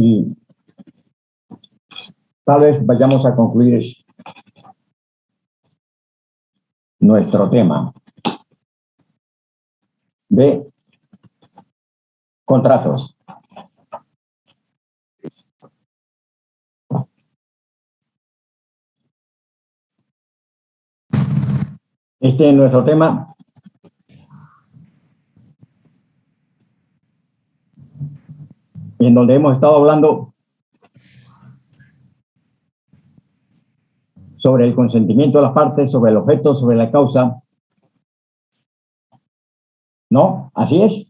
y tal vez vayamos a concluir nuestro tema de contratos. Este es nuestro tema. En donde hemos estado hablando sobre el consentimiento de las partes, sobre el objeto, sobre la causa. ¿No? Así es.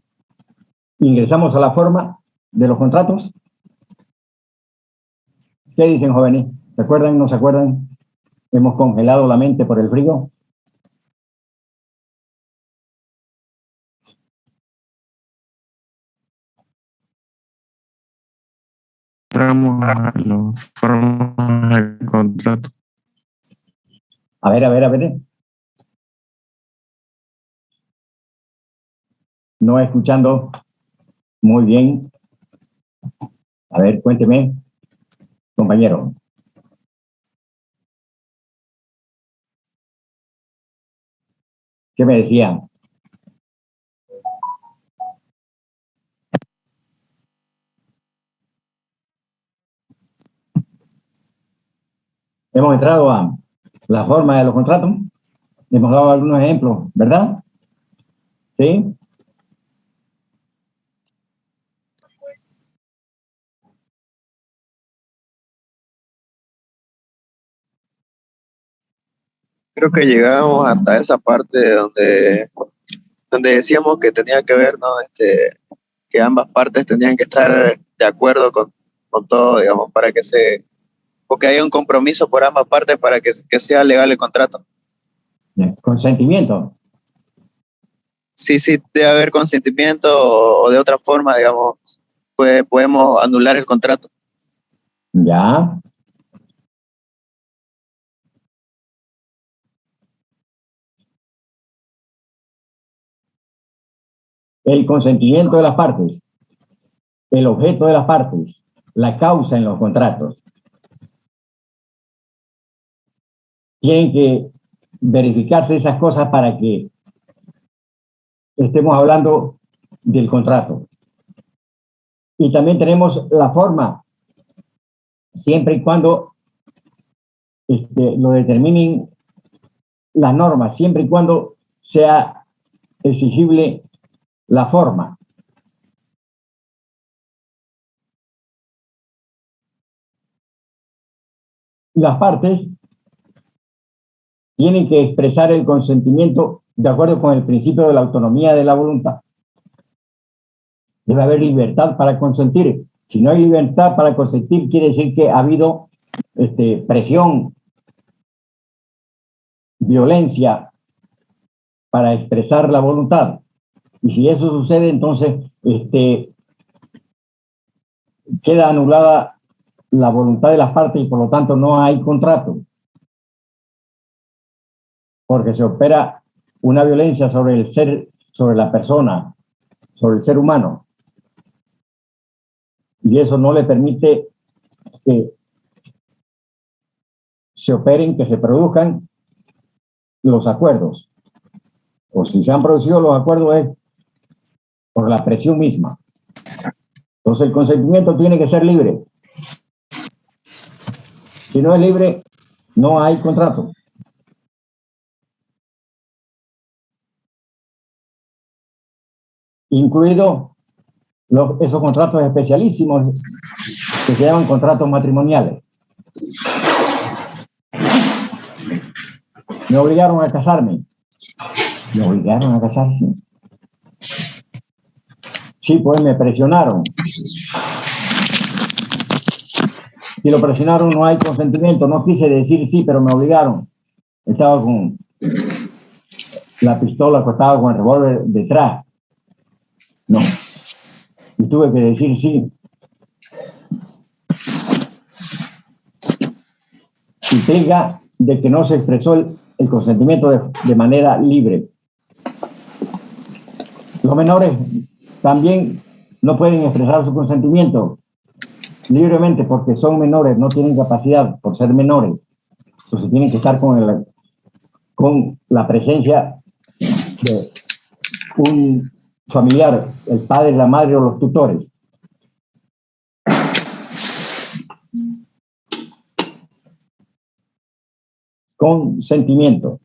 Ingresamos a la forma de los contratos. ¿Qué dicen, jóvenes? ¿Se acuerdan? ¿No se acuerdan? ¿Hemos congelado la mente por el frío? Entramos a las formas del contrato. A ver. No escuchando muy bien. A ver, cuénteme, compañero. ¿Qué me decía? Hemos entrado a la forma de los contratos. Hemos dado algunos ejemplos, ¿verdad? ¿Sí? Creo que llegamos hasta esa parte donde decíamos que tenía que ver, ¿no? Que ambas partes tenían que estar de acuerdo con todo, digamos, porque haya un compromiso por ambas partes para que sea legal el contrato. Consentimiento. Sí, debe haber consentimiento o de otra forma, digamos, podemos anular el contrato. Ya. El consentimiento de las partes, el objeto de las partes, la causa en los contratos. Tienen que verificarse esas cosas para que estemos hablando del contrato. Y también tenemos la forma, siempre y cuando lo determinen las normas, siempre y cuando sea exigible la forma. Las partes tienen que expresar el consentimiento de acuerdo con el principio de la autonomía de la voluntad. Debe haber libertad para consentir. Si no hay libertad para consentir, quiere decir que ha habido presión, violencia para expresar la voluntad. Y si eso sucede, entonces queda anulada la voluntad de las partes y por lo tanto no hay contrato. Porque se opera una violencia sobre el ser, sobre la persona, sobre el ser humano. Y eso no le permite que se operen, que se produzcan los acuerdos. O si se han producido los acuerdos es por la presión misma. Entonces el consentimiento tiene que ser libre. Si no es libre, no hay contrato. Incluido esos contratos especialísimos que se llaman contratos matrimoniales. Me obligaron a casarme. ¿Me obligaron a casarse? Sí, pues me presionaron. Si lo presionaron no hay consentimiento. No quise decir sí, pero me obligaron. Estaba con la pistola, estaba con el revólver detrás. No. Y tuve que decir sí. Implica de que no se expresó el consentimiento de manera libre. Los menores también no pueden expresar su consentimiento libremente porque son menores, no tienen capacidad por ser menores. Entonces tienen que estar con la presencia de un familiar, el padre, la madre o los tutores. Consentimiento.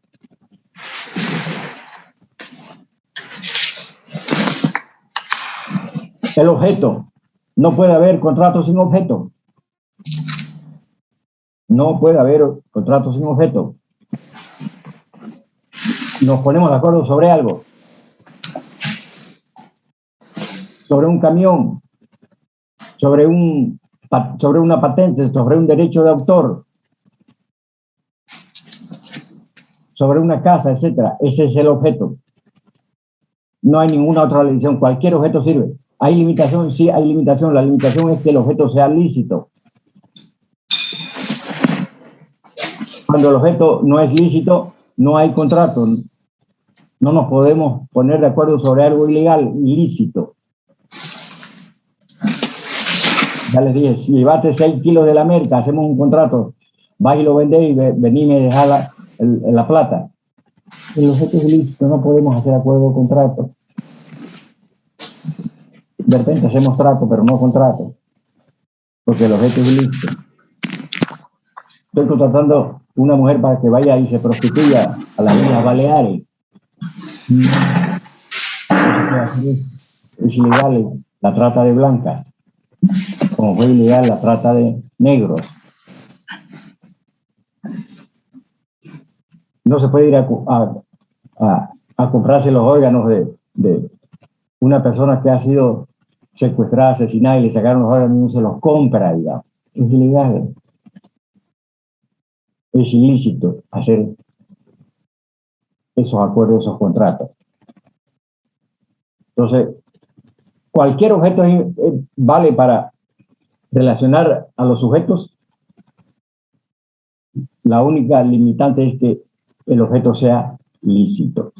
El objeto. No puede haber contrato sin objeto. No puede haber contrato sin objeto. Nos ponemos de acuerdo sobre algo. Sobre un camión. Sobre una patente. Sobre un derecho de autor. Sobre una casa, etcétera. Ese es el objeto. No hay ninguna otra limitación. Cualquier objeto sirve. ¿Hay limitación? Sí, hay limitación. La limitación es que el objeto sea lícito. Cuando el objeto no es lícito, no hay contrato. No nos podemos poner de acuerdo sobre algo ilegal, ilícito. Ya les dije, si llevaste 6 kilos de la merca, hacemos un contrato, vas y lo vendés y venís y me dejás la plata. El objeto es ilícito, no podemos hacer acuerdo o contrato. De repente hacemos trato, pero no contrato, porque el objeto es ilícito. Estoy contratando una mujer para que vaya y se prostituya a las Islas Baleares. Es ilegal la trata de blancas, como fue ilegal la trata de negros. No se puede ir a comprarse los órganos de una persona que ha sido secuestrada, asesinada y le sacaron los órganos y no se los compra, digamos. Es ilegal. Es ilícito hacer esos acuerdos, esos contratos. Entonces, cualquier objeto vale para relacionar a los sujetos. La única limitante es que el objeto sea lícito,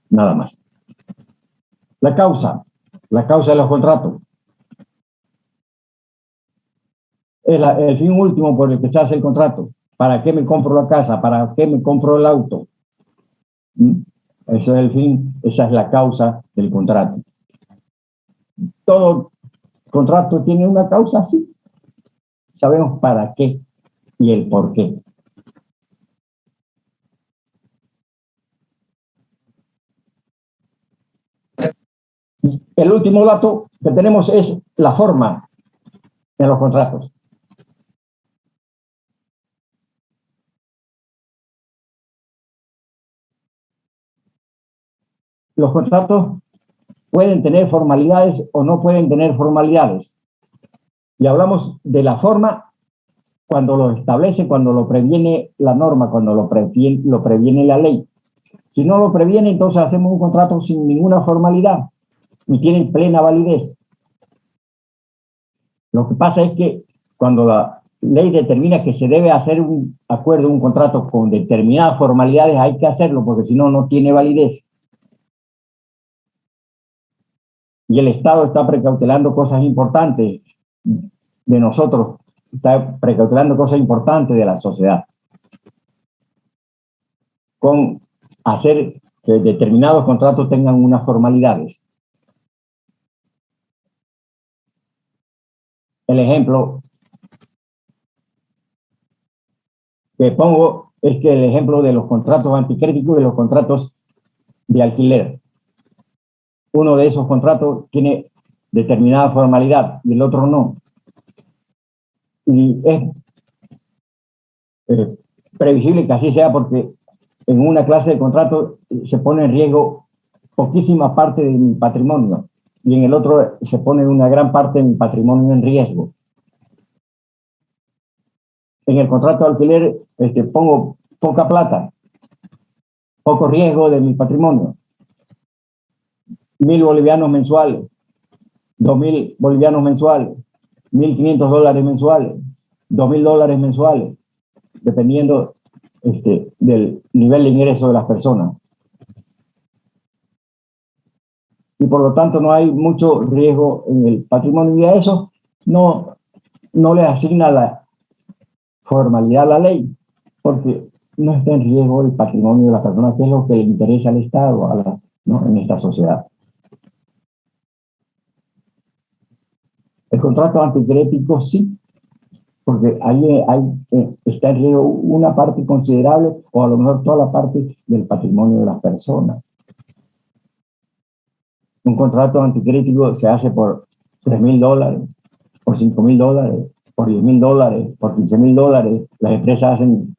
nada más. La causa de los contratos. Es el fin último por el que se hace el contrato. ¿Para qué me compro la casa? ¿Para qué me compro el auto? Ese es el fin, esa es la causa del contrato. Todo contrato tiene una causa, sí. Sabemos para qué y el por qué. El último dato que tenemos es la forma de los contratos. Los contratos pueden tener formalidades o no pueden tener formalidades. Y hablamos de la forma cuando lo establece, cuando lo previene la norma, cuando lo previene la ley. Si no lo previene, entonces hacemos un contrato sin ninguna formalidad y tiene plena validez. Lo que pasa es que cuando la ley determina que se debe hacer un acuerdo, un contrato con determinadas formalidades, hay que hacerlo porque si no, no tiene validez. Y el Estado está precautelando cosas importantes de nosotros, está precautelando cosas importantes de la sociedad, con hacer que determinados contratos tengan unas formalidades. El ejemplo que pongo es que el ejemplo de los contratos anticrédito y de los contratos de alquiler. Uno de esos contratos tiene determinada formalidad y el otro no. Y es previsible que así sea porque en una clase de contrato se pone en riesgo poquísima parte de mi patrimonio y en el otro se pone una gran parte de mi patrimonio en riesgo. En el contrato de alquiler pongo poca plata, poco riesgo de mi patrimonio. 1.000 bolivianos mensuales, 2.000 bolivianos mensuales, $1.500 mensuales, $2.000 mensuales, dependiendo del nivel de ingreso de las personas. Y por lo tanto no hay mucho riesgo en el patrimonio y a eso no no le asigna la formalidad a la ley, porque no está en riesgo el patrimonio de la persona, que es lo que le interesa al Estado, ¿no?, en esta sociedad. El contrato anticrético sí, porque ahí está en riesgo una parte considerable o a lo mejor toda la parte del patrimonio de las personas. Un contrato anticrético se hace por $3.000, por $5.000, por $10.000, por $15.000. Las empresas hacen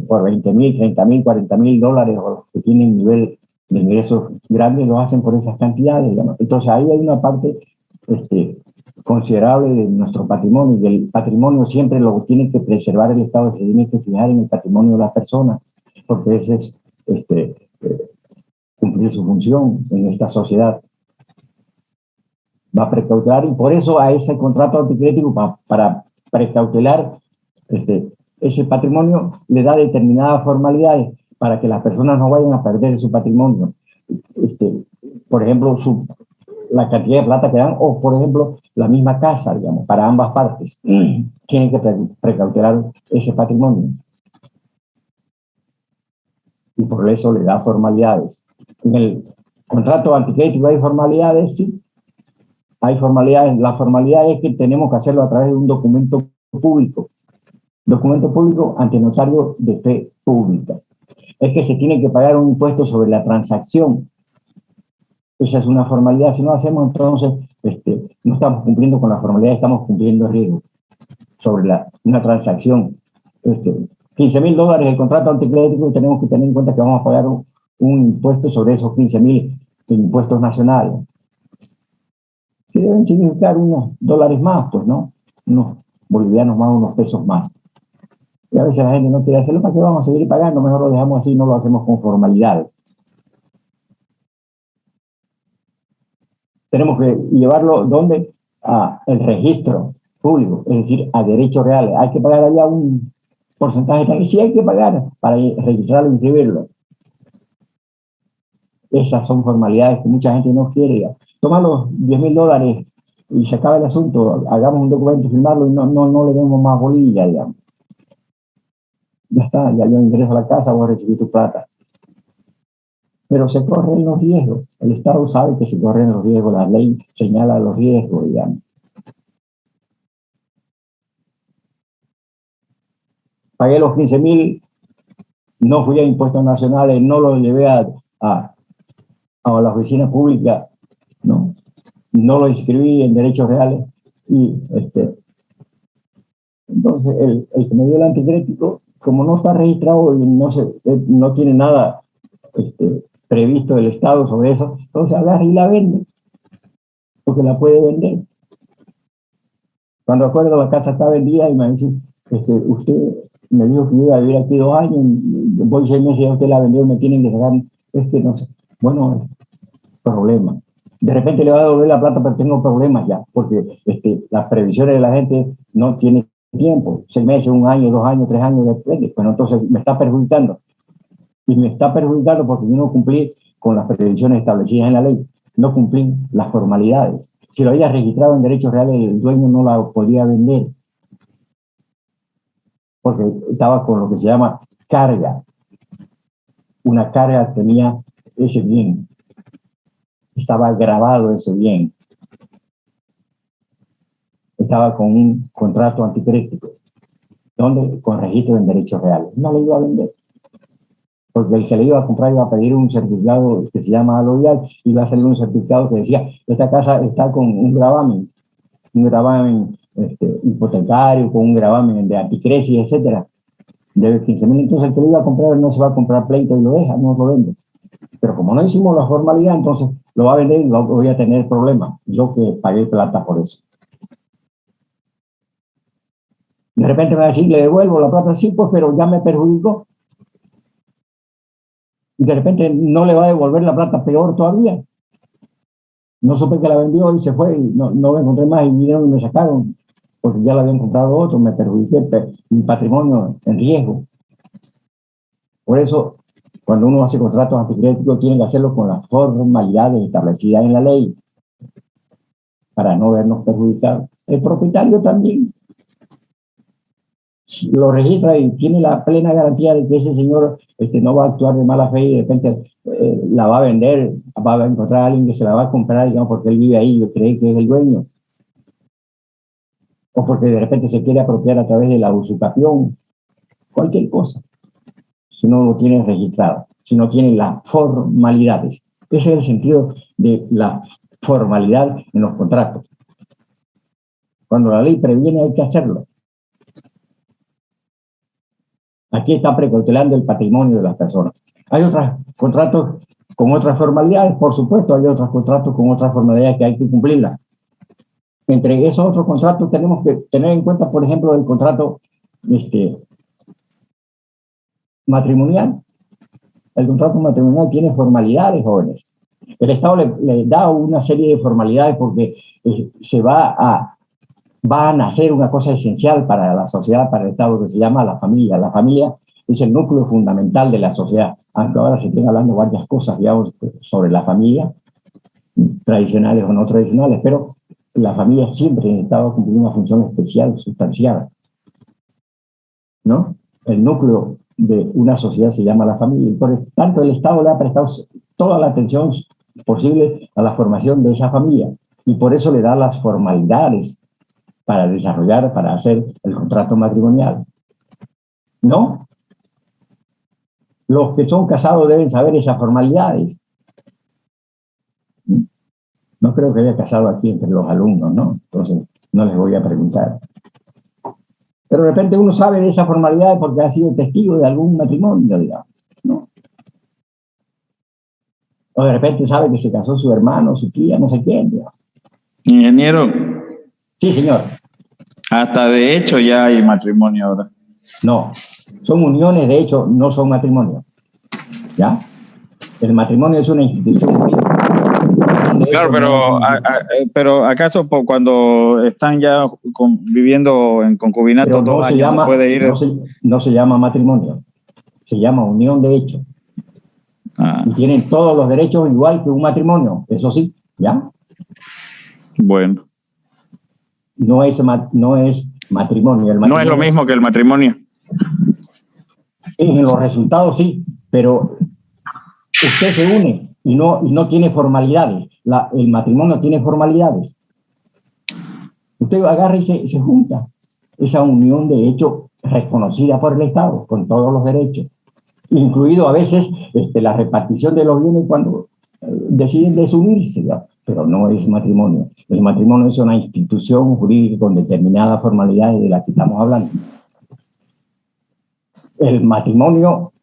por $20.000, $30.000, $40.000, o los que tienen nivel de ingresos grandes lo hacen por esas cantidades, digamos. Entonces ahí hay una parte considerable de nuestro patrimonio, y el patrimonio siempre lo tiene que preservar el Estado, se tiene que fijar en el patrimonio de las personas, porque ese es cumplir su función en esta sociedad. Va a precautelar, y por eso a ese contrato anticrético, para precautelar ese patrimonio, le da determinadas formalidades para que las personas no vayan a perder su patrimonio. Por ejemplo, la cantidad de plata que dan, o por ejemplo, la misma casa, digamos, para ambas partes. Tienen que precautelar ese patrimonio. Y por eso le da formalidades. En el contrato anticrético hay formalidades, sí. Hay formalidades. La formalidad es que tenemos que hacerlo a través de un documento público. Documento público ante notario de fe pública. Es que se tiene que pagar un impuesto sobre la transacción. Esa es una formalidad. Si no hacemos, entonces no estamos cumpliendo con la formalidad, estamos cumpliendo el riesgo sobre una transacción. $15.000 el contrato anticrético, y tenemos que tener en cuenta que vamos a pagar un impuesto sobre esos 15.000 impuestos nacionales, que deben significar unos dólares más, pues, ¿no? Unos bolivianos más, unos pesos más. Y a veces la gente no quiere hacerlo, ¿para qué vamos a seguir pagando? Mejor lo dejamos así, no lo hacemos con formalidades. Tenemos que llevarlo, ¿dónde? El registro público, es decir, a derechos reales. Hay que pagar allá un porcentaje también, sí hay que pagar para registrarlo e inscribirlo. Esas son formalidades que mucha gente no quiere. Toma los $10.000 y se acaba el asunto, hagamos un documento, firmarlo, y no le demos más bolilla, digamos. Ya está, ya yo ingreso a la casa, voy a recibir tu plata. Pero se corren los riesgos. El Estado sabe que se corren los riesgos, la ley señala los riesgos, digamos. Pagué los 15.000, no fui a impuestos nacionales, no lo llevé a la oficina pública, no lo inscribí en derechos reales, y entonces el que me dio el anticrético, como no está registrado y no tiene nada previsto del Estado sobre eso, entonces agarra y la vende, porque la puede vender. Cuando acuerdo, la casa está vendida y me dice, usted me dijo que iba a vivir aquí 2 años, voy 6 meses y usted la vendió, me tienen que sacar, no sé. Bueno, problema. De repente le va a devolver la plata, pero tengo problemas ya, porque las previsiones de la gente no tienen tiempo, 6 meses, 1 año, 2 años, 3 años, depende. Bueno, entonces me está perjudicando. Y me está perjudicando porque yo no cumplí con las previsiones establecidas en la ley, no cumplí las formalidades. Si lo había registrado en derechos reales, el dueño no la podía vender, porque estaba con lo que se llama carga. Una carga tenía ese bien. Estaba grabado ese bien. Estaba con un contrato anticrético, donde con registro en derechos reales. No lo iba a vender, porque el que le iba a comprar iba a pedir un certificado que se llama aluvial, y iba a salir un certificado que decía, esta casa está con un gravamen hipotecario, con un gravamen de anticresis, etcétera, de 15.000. Entonces el que le iba a comprar no se va a comprar pleito y lo deja, no lo vende. Pero como no hicimos la formalidad, entonces lo va a vender y voy a tener problemas. Yo que pagué plata por eso. De repente me va a decir, le devuelvo la plata, sí, pues, pero ya me perjudicó. Y de repente no le va a devolver la plata, peor todavía. No supe que la vendió y se fue, y no me encontré más, y vinieron y me sacaron, porque ya la habían comprado otro, me perjudiqué, mi patrimonio en riesgo. Por eso, cuando uno hace contratos anticréticos, tiene que hacerlo con las formalidades establecidas en la ley, para no vernos perjudicados. el propietario también lo registra y tiene la plena garantía de que ese señor no va a actuar de mala fe y de repente la va a vender, va a encontrar a alguien que se la va a comprar, digamos, porque él vive ahí y cree que es el dueño. O porque de repente se quiere apropiar a través de la usurpación, cualquier cosa, si no lo tiene registrado, si no tiene las formalidades. Ese es el sentido de la formalidad en los contratos. Cuando la ley previene hay que hacerlo. Aquí está precautelando el patrimonio de las personas. Hay otros contratos con otras formalidades, por supuesto, hay otros contratos con otras formalidades que hay que cumplirlas. Entre esos otros contratos tenemos que tener en cuenta, por ejemplo, el contrato matrimonial. El contrato matrimonial tiene formalidades, jóvenes. El Estado le da una serie de formalidades porque va a nacer una cosa esencial para la sociedad, para el Estado, que se llama la familia. La familia es el núcleo fundamental de la sociedad. Aunque ahora se estén hablando varias cosas, digamos, sobre la familia, tradicionales o no tradicionales, pero la familia siempre en el Estado cumple una función especial, sustancial, ¿no? El núcleo de una sociedad se llama la familia, y por tanto el Estado le ha prestado toda la atención posible a la formación de esa familia, y por eso le da las formalidades para desarrollar, para hacer el contrato matrimonial. ¿No? Los que son casados deben saber esas formalidades. No creo que haya casado aquí entre los alumnos, ¿no? Entonces, no les voy a preguntar. Pero de repente uno sabe de esas formalidades porque ha sido testigo de algún matrimonio, digamos, ¿no? O de repente sabe que se casó su hermano, su tía, no sé quién, digamos. Ingeniero. Sí, señor. Hasta de hecho ya hay matrimonio ahora. No, son uniones, de hecho, no son matrimonios. ¿Ya? El matrimonio es una institución jurídica. Claro, pero ¿acaso cuando están ya viviendo en concubinato no 2 años no puede ir? No se llama matrimonio, se llama unión de hecho. Y tienen todos los derechos igual que un matrimonio, eso sí, ¿ya? Bueno. No es matrimonio. No es lo mismo que el matrimonio. En los resultados sí, pero usted se une y no tiene formalidades. El matrimonio tiene formalidades. Usted agarra y se junta. Esa unión de hecho reconocida por el Estado, con todos los derechos. Incluido a veces la repartición de los bienes cuando deciden desunirse, ¿ya? Pero no es matrimonio. El matrimonio es una institución jurídica con determinadas formalidades de las que estamos hablando. El matrimonio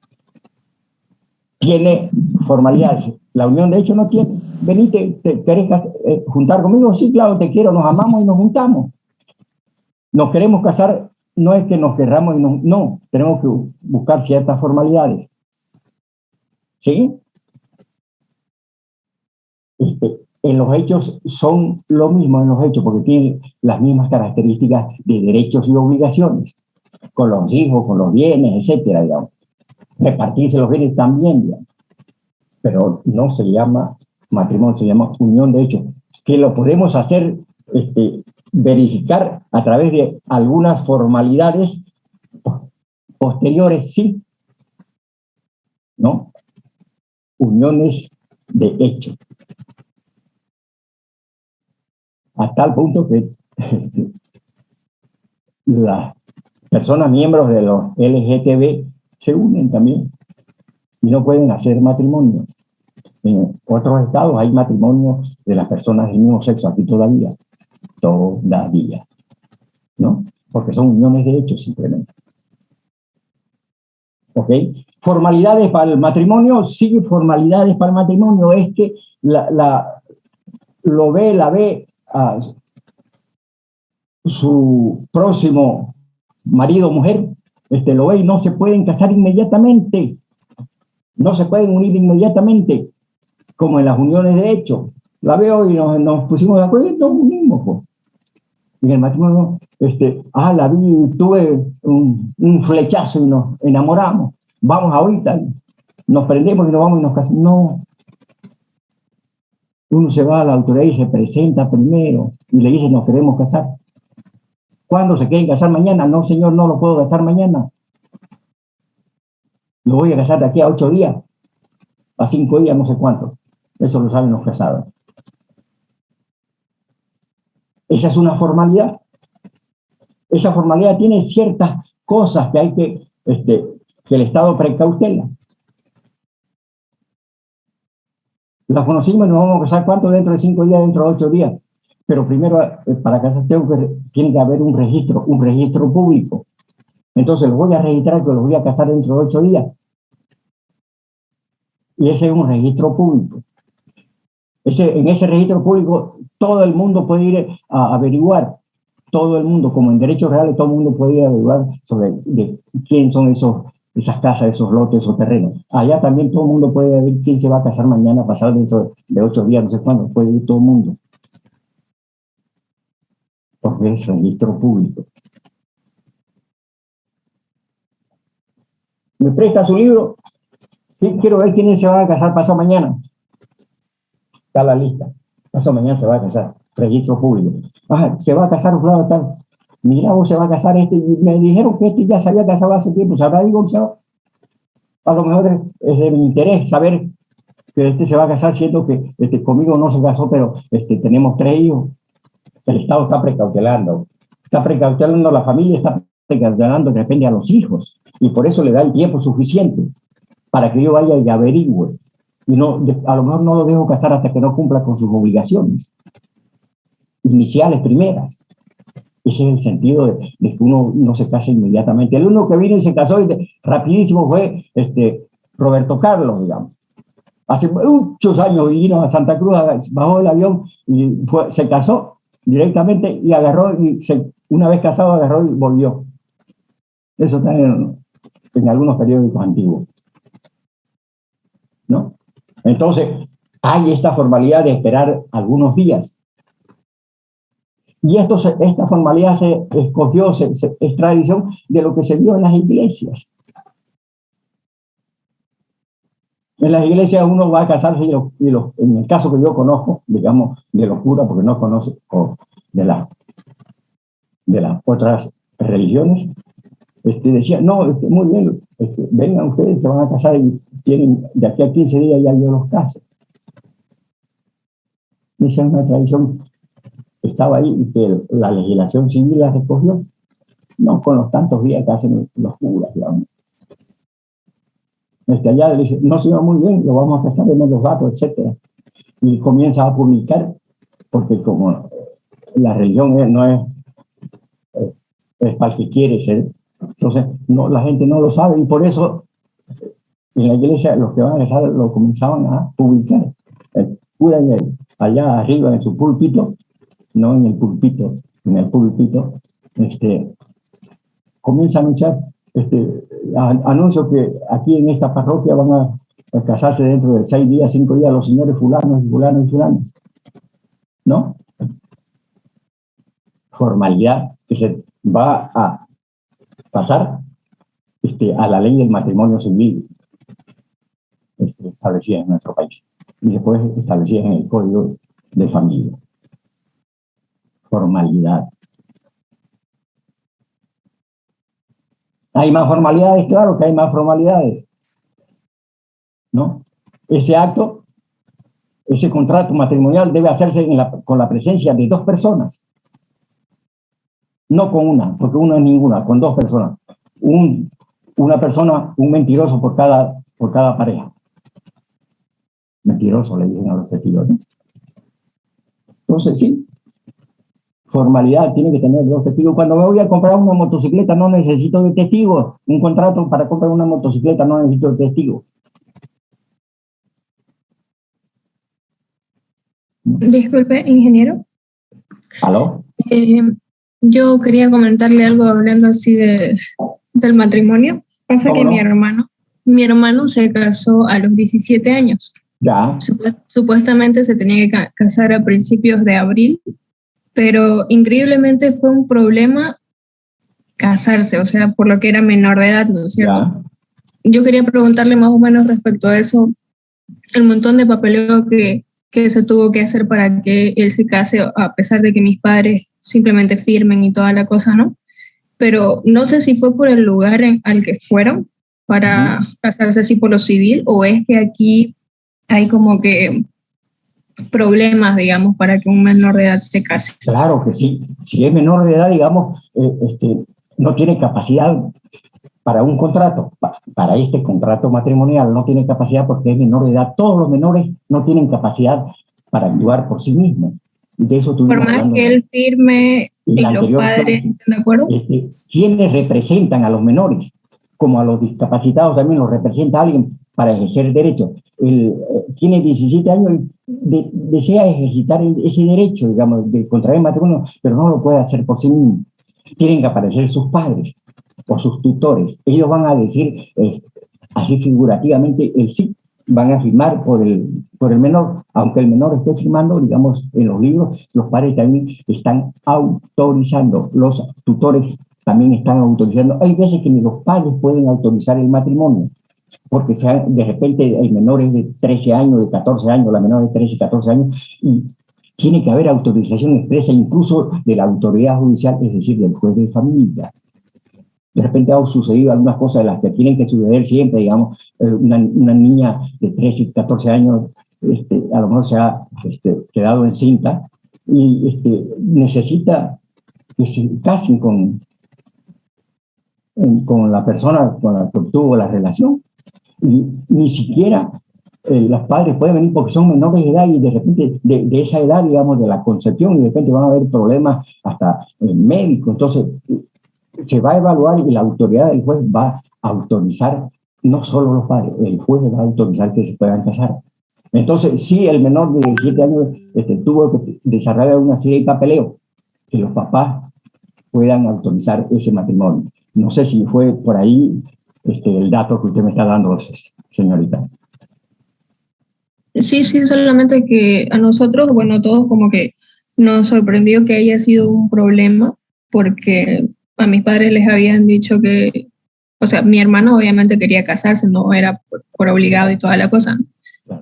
tiene formalidades. La unión de hecho no tiene. Vení, ¿te querés juntar conmigo? Sí, claro, te quiero, nos amamos y nos juntamos. Nos queremos casar, no es que nos querramos y no, tenemos que buscar ciertas formalidades. ¿Sí? En los hechos son lo mismo en los hechos, porque tienen las mismas características de derechos y obligaciones, con los hijos, con los bienes, etcétera, digamos. Repartirse los bienes también, digamos. Pero no se llama matrimonio, se llama unión de hecho, que lo podemos hacer, verificar a través de algunas formalidades posteriores, sí, ¿no? Uniones de hecho. A tal punto que las personas miembros de los LGTB se unen también y no pueden hacer matrimonio. En otros estados hay matrimonios de las personas del mismo sexo, aquí todavía, ¿no? Porque son uniones de hecho simplemente. ¿Ok? Formalidades para el matrimonio, sí, formalidades para el matrimonio, es que la ve a su próximo marido o mujer, lo ve y no se pueden casar inmediatamente, no se pueden unir inmediatamente, como en las uniones de hecho. La veo y nos pusimos de acuerdo y nos unimos, pues. En el matrimonio, la vi, tuve un flechazo y nos enamoramos, vamos ahorita, nos prendemos y nos vamos y nos casamos. No. Uno se va a la autoridad y se presenta primero y le dice nos queremos casar. ¿Cuándo se quieren casar mañana? No, señor, no lo puedo casar mañana. Lo voy a casar de aquí a 8 días, a 5 días, no sé cuánto. Eso lo saben los casados. Esa es una formalidad. Esa formalidad tiene ciertas cosas que hay que el Estado precautela. Las conocimos y nos vamos a casar, ¿cuánto? Dentro de 5 días, dentro de 8 días. Pero primero, para casar tiene que haber un registro público. Entonces los voy a registrar que los voy a casar dentro de 8 días. Y ese es un registro público. En ese registro público todo el mundo puede ir a averiguar, todo el mundo, como en derechos reales, todo el mundo puede ir a averiguar sobre quién son esas casas, esos lotes, esos terrenos. Allá también todo el mundo puede ver quién se va a casar mañana, pasado dentro de 8 días, no sé cuándo, puede ir todo el mundo. Porque es registro público. ¿Me presta su libro? Sí, quiero ver quiénes se van a casar pasado mañana. Está la lista. Pasado mañana se va a casar. Registro público. Se va a casar un lado tal. Mira, vos se va a casar y me dijeron que ya se había casado hace tiempo, se habrá divorciado. A lo mejor es de mi interés saber que se va a casar, siendo que conmigo no se casó, pero tenemos 3 hijos. El Estado está precautelando. Está precautelando la familia, está precautelando de repente a los hijos. Y por eso le da el tiempo suficiente para que yo vaya y averigüe. Y a lo mejor no lo dejo casar hasta que no cumpla con sus obligaciones iniciales, primeras. Ese es el sentido de que uno no se case inmediatamente. El único que vino y se casó rapidísimo fue Roberto Carlos, digamos. Hace muchos años vino a Santa Cruz, bajó del avión y se casó directamente y agarró, una vez casado agarró y volvió. Eso está en algunos periódicos antiguos, ¿no? Entonces, hay esta formalidad de esperar algunos días. Y esta formalidad se escogió, es tradición de lo que se vio en las iglesias. En las iglesias uno va a casarse en el caso que yo conozco, digamos, de los curas, porque no conozco de las otras religiones, decía, no, muy bien, vengan ustedes, se van a casar y tienen de aquí a 15 días ya yo los caso. Esa es una tradición que estaba ahí y que la legislación civil la recogió, no con los tantos días que hacen los curas, digamos. Allá le dice, no, señor, muy bien, lo vamos a casar, denme los datos, etc. Y comienza a publicar, porque como la religión no es para el que quiere ser, entonces la gente no lo sabe, y por eso en la iglesia los que van a casar lo comenzaban a publicar. El cura allá arriba en su púlpito, no en el púlpito, comienza a anunciar anuncio que aquí en esta parroquia van a casarse dentro de 6 días, 5 días los señores fulanos y fulanos y fulanos, ¿no? Formalidad que se va a pasar a la ley del matrimonio civil establecida en nuestro país y después establecida en el Código de Familia. Formalidad. ¿Hay más formalidades? Claro que hay más formalidades, ¿no? Ese acto, ese contrato matrimonial debe hacerse con la presencia de 2 personas. No con una, porque una es ninguna, con 2 personas. Una persona, un mentiroso por cada pareja. Mentiroso, le dicen a los testigos, ¿no? Entonces, sí. Formalidad, tiene que tener 2 testigos. Cuando me voy a comprar una motocicleta no necesito de testigos. Un contrato para comprar una motocicleta no necesito de testigos. Disculpe, ingeniero. ¿Aló? Yo quería comentarle algo hablando así del matrimonio. Pasa que no? mi hermano se casó a los 17 años. Ya. Supuestamente se tenía que casar a principios de abril, pero increíblemente fue un problema casarse, o sea, por lo que era menor de edad, ¿no es cierto? Ya. Yo quería preguntarle más o menos respecto a eso, el montón de papeleo que se tuvo que hacer para que él se case, a pesar de que mis padres simplemente firmen y toda la cosa, ¿no? Pero no sé si fue por el lugar al que fueron para casarse así por lo civil, o es que aquí hay como que problemas, digamos, para que un menor de edad se case. Claro que sí. Si es menor de edad, digamos, no tiene capacidad para un contrato, para este contrato matrimonial, no tiene capacidad porque es menor de edad. Todos los menores no tienen capacidad para actuar por sí mismos. De eso Por más que él firme y los padres estén de acuerdo. ¿Quiénes representan a los menores? Como a los discapacitados también los representa alguien para ejercer derechos. Tiene 17 años y desea ejercitar ese derecho, digamos, de contraer matrimonio, pero no lo puede hacer por sí mismo. Tienen que aparecer sus padres o sus tutores. Ellos van a decir, así figurativamente, el sí, van a firmar por el menor, aunque el menor esté firmando, digamos, en los libros, los padres también están autorizando, los tutores también están autorizando. Hay veces que ni los padres pueden autorizar el matrimonio, porque de repente el menor es de 13 años, de 14 años, la menor de 13, 14 años, y tiene que haber autorización expresa incluso de la autoridad judicial, es decir, del juez de familia. De repente ha sucedido algunas cosas de las que tienen que suceder siempre, digamos, una niña de 13, 14 años, a lo mejor se ha quedado encinta y necesita que se casen con la persona con la que tuvo la relación. Y ni siquiera los padres pueden venir porque son menores de edad y de repente de esa edad, digamos, de la concepción, y de repente van a haber problemas hasta médicos. Entonces, se va a evaluar y la autoridad del juez va a autorizar, no solo los padres, el juez va a autorizar que se puedan casar. Entonces, sí, el menor de 17 años tuvo que desarrollar una serie de papeleos que los papás puedan autorizar ese matrimonio. No sé si fue por ahí el dato que usted me está dando, señorita. Sí, solamente que a nosotros, bueno, todos como que nos sorprendió que haya sido un problema, porque a mis padres les habían dicho que, o sea, mi hermano obviamente quería casarse, no era por obligado y toda la cosa,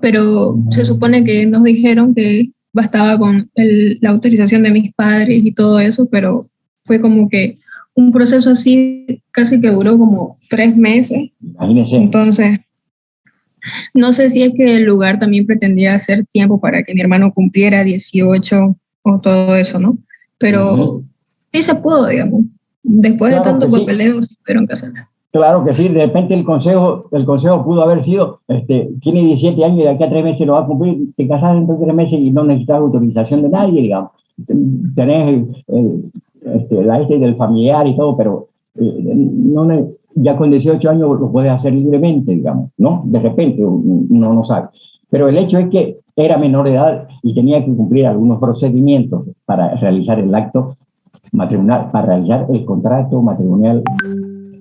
pero se supone que nos dijeron que bastaba con la autorización de mis padres y todo eso, pero fue como que un proceso así casi que duró como 3 meses. Imagínese. Entonces, no sé si es que el lugar también pretendía hacer tiempo para que mi hermano cumpliera 18 o todo eso, ¿no? Pero sí se pudo, digamos. Después de tanto papeleo, sí pudieron casarse. Claro que sí, de repente el consejo pudo haber sido, tiene 17 años y de aquí a 3 meses lo va a cumplir, te casas dentro de 3 meses y no necesitas autorización de nadie, digamos. Tenés la del familiar y todo, pero ya con 18 años lo puedes hacer libremente, digamos, ¿no? De repente uno no sabe. Pero el hecho es que era menor de edad y tenía que cumplir algunos procedimientos para realizar el acto matrimonial, para realizar el contrato matrimonial,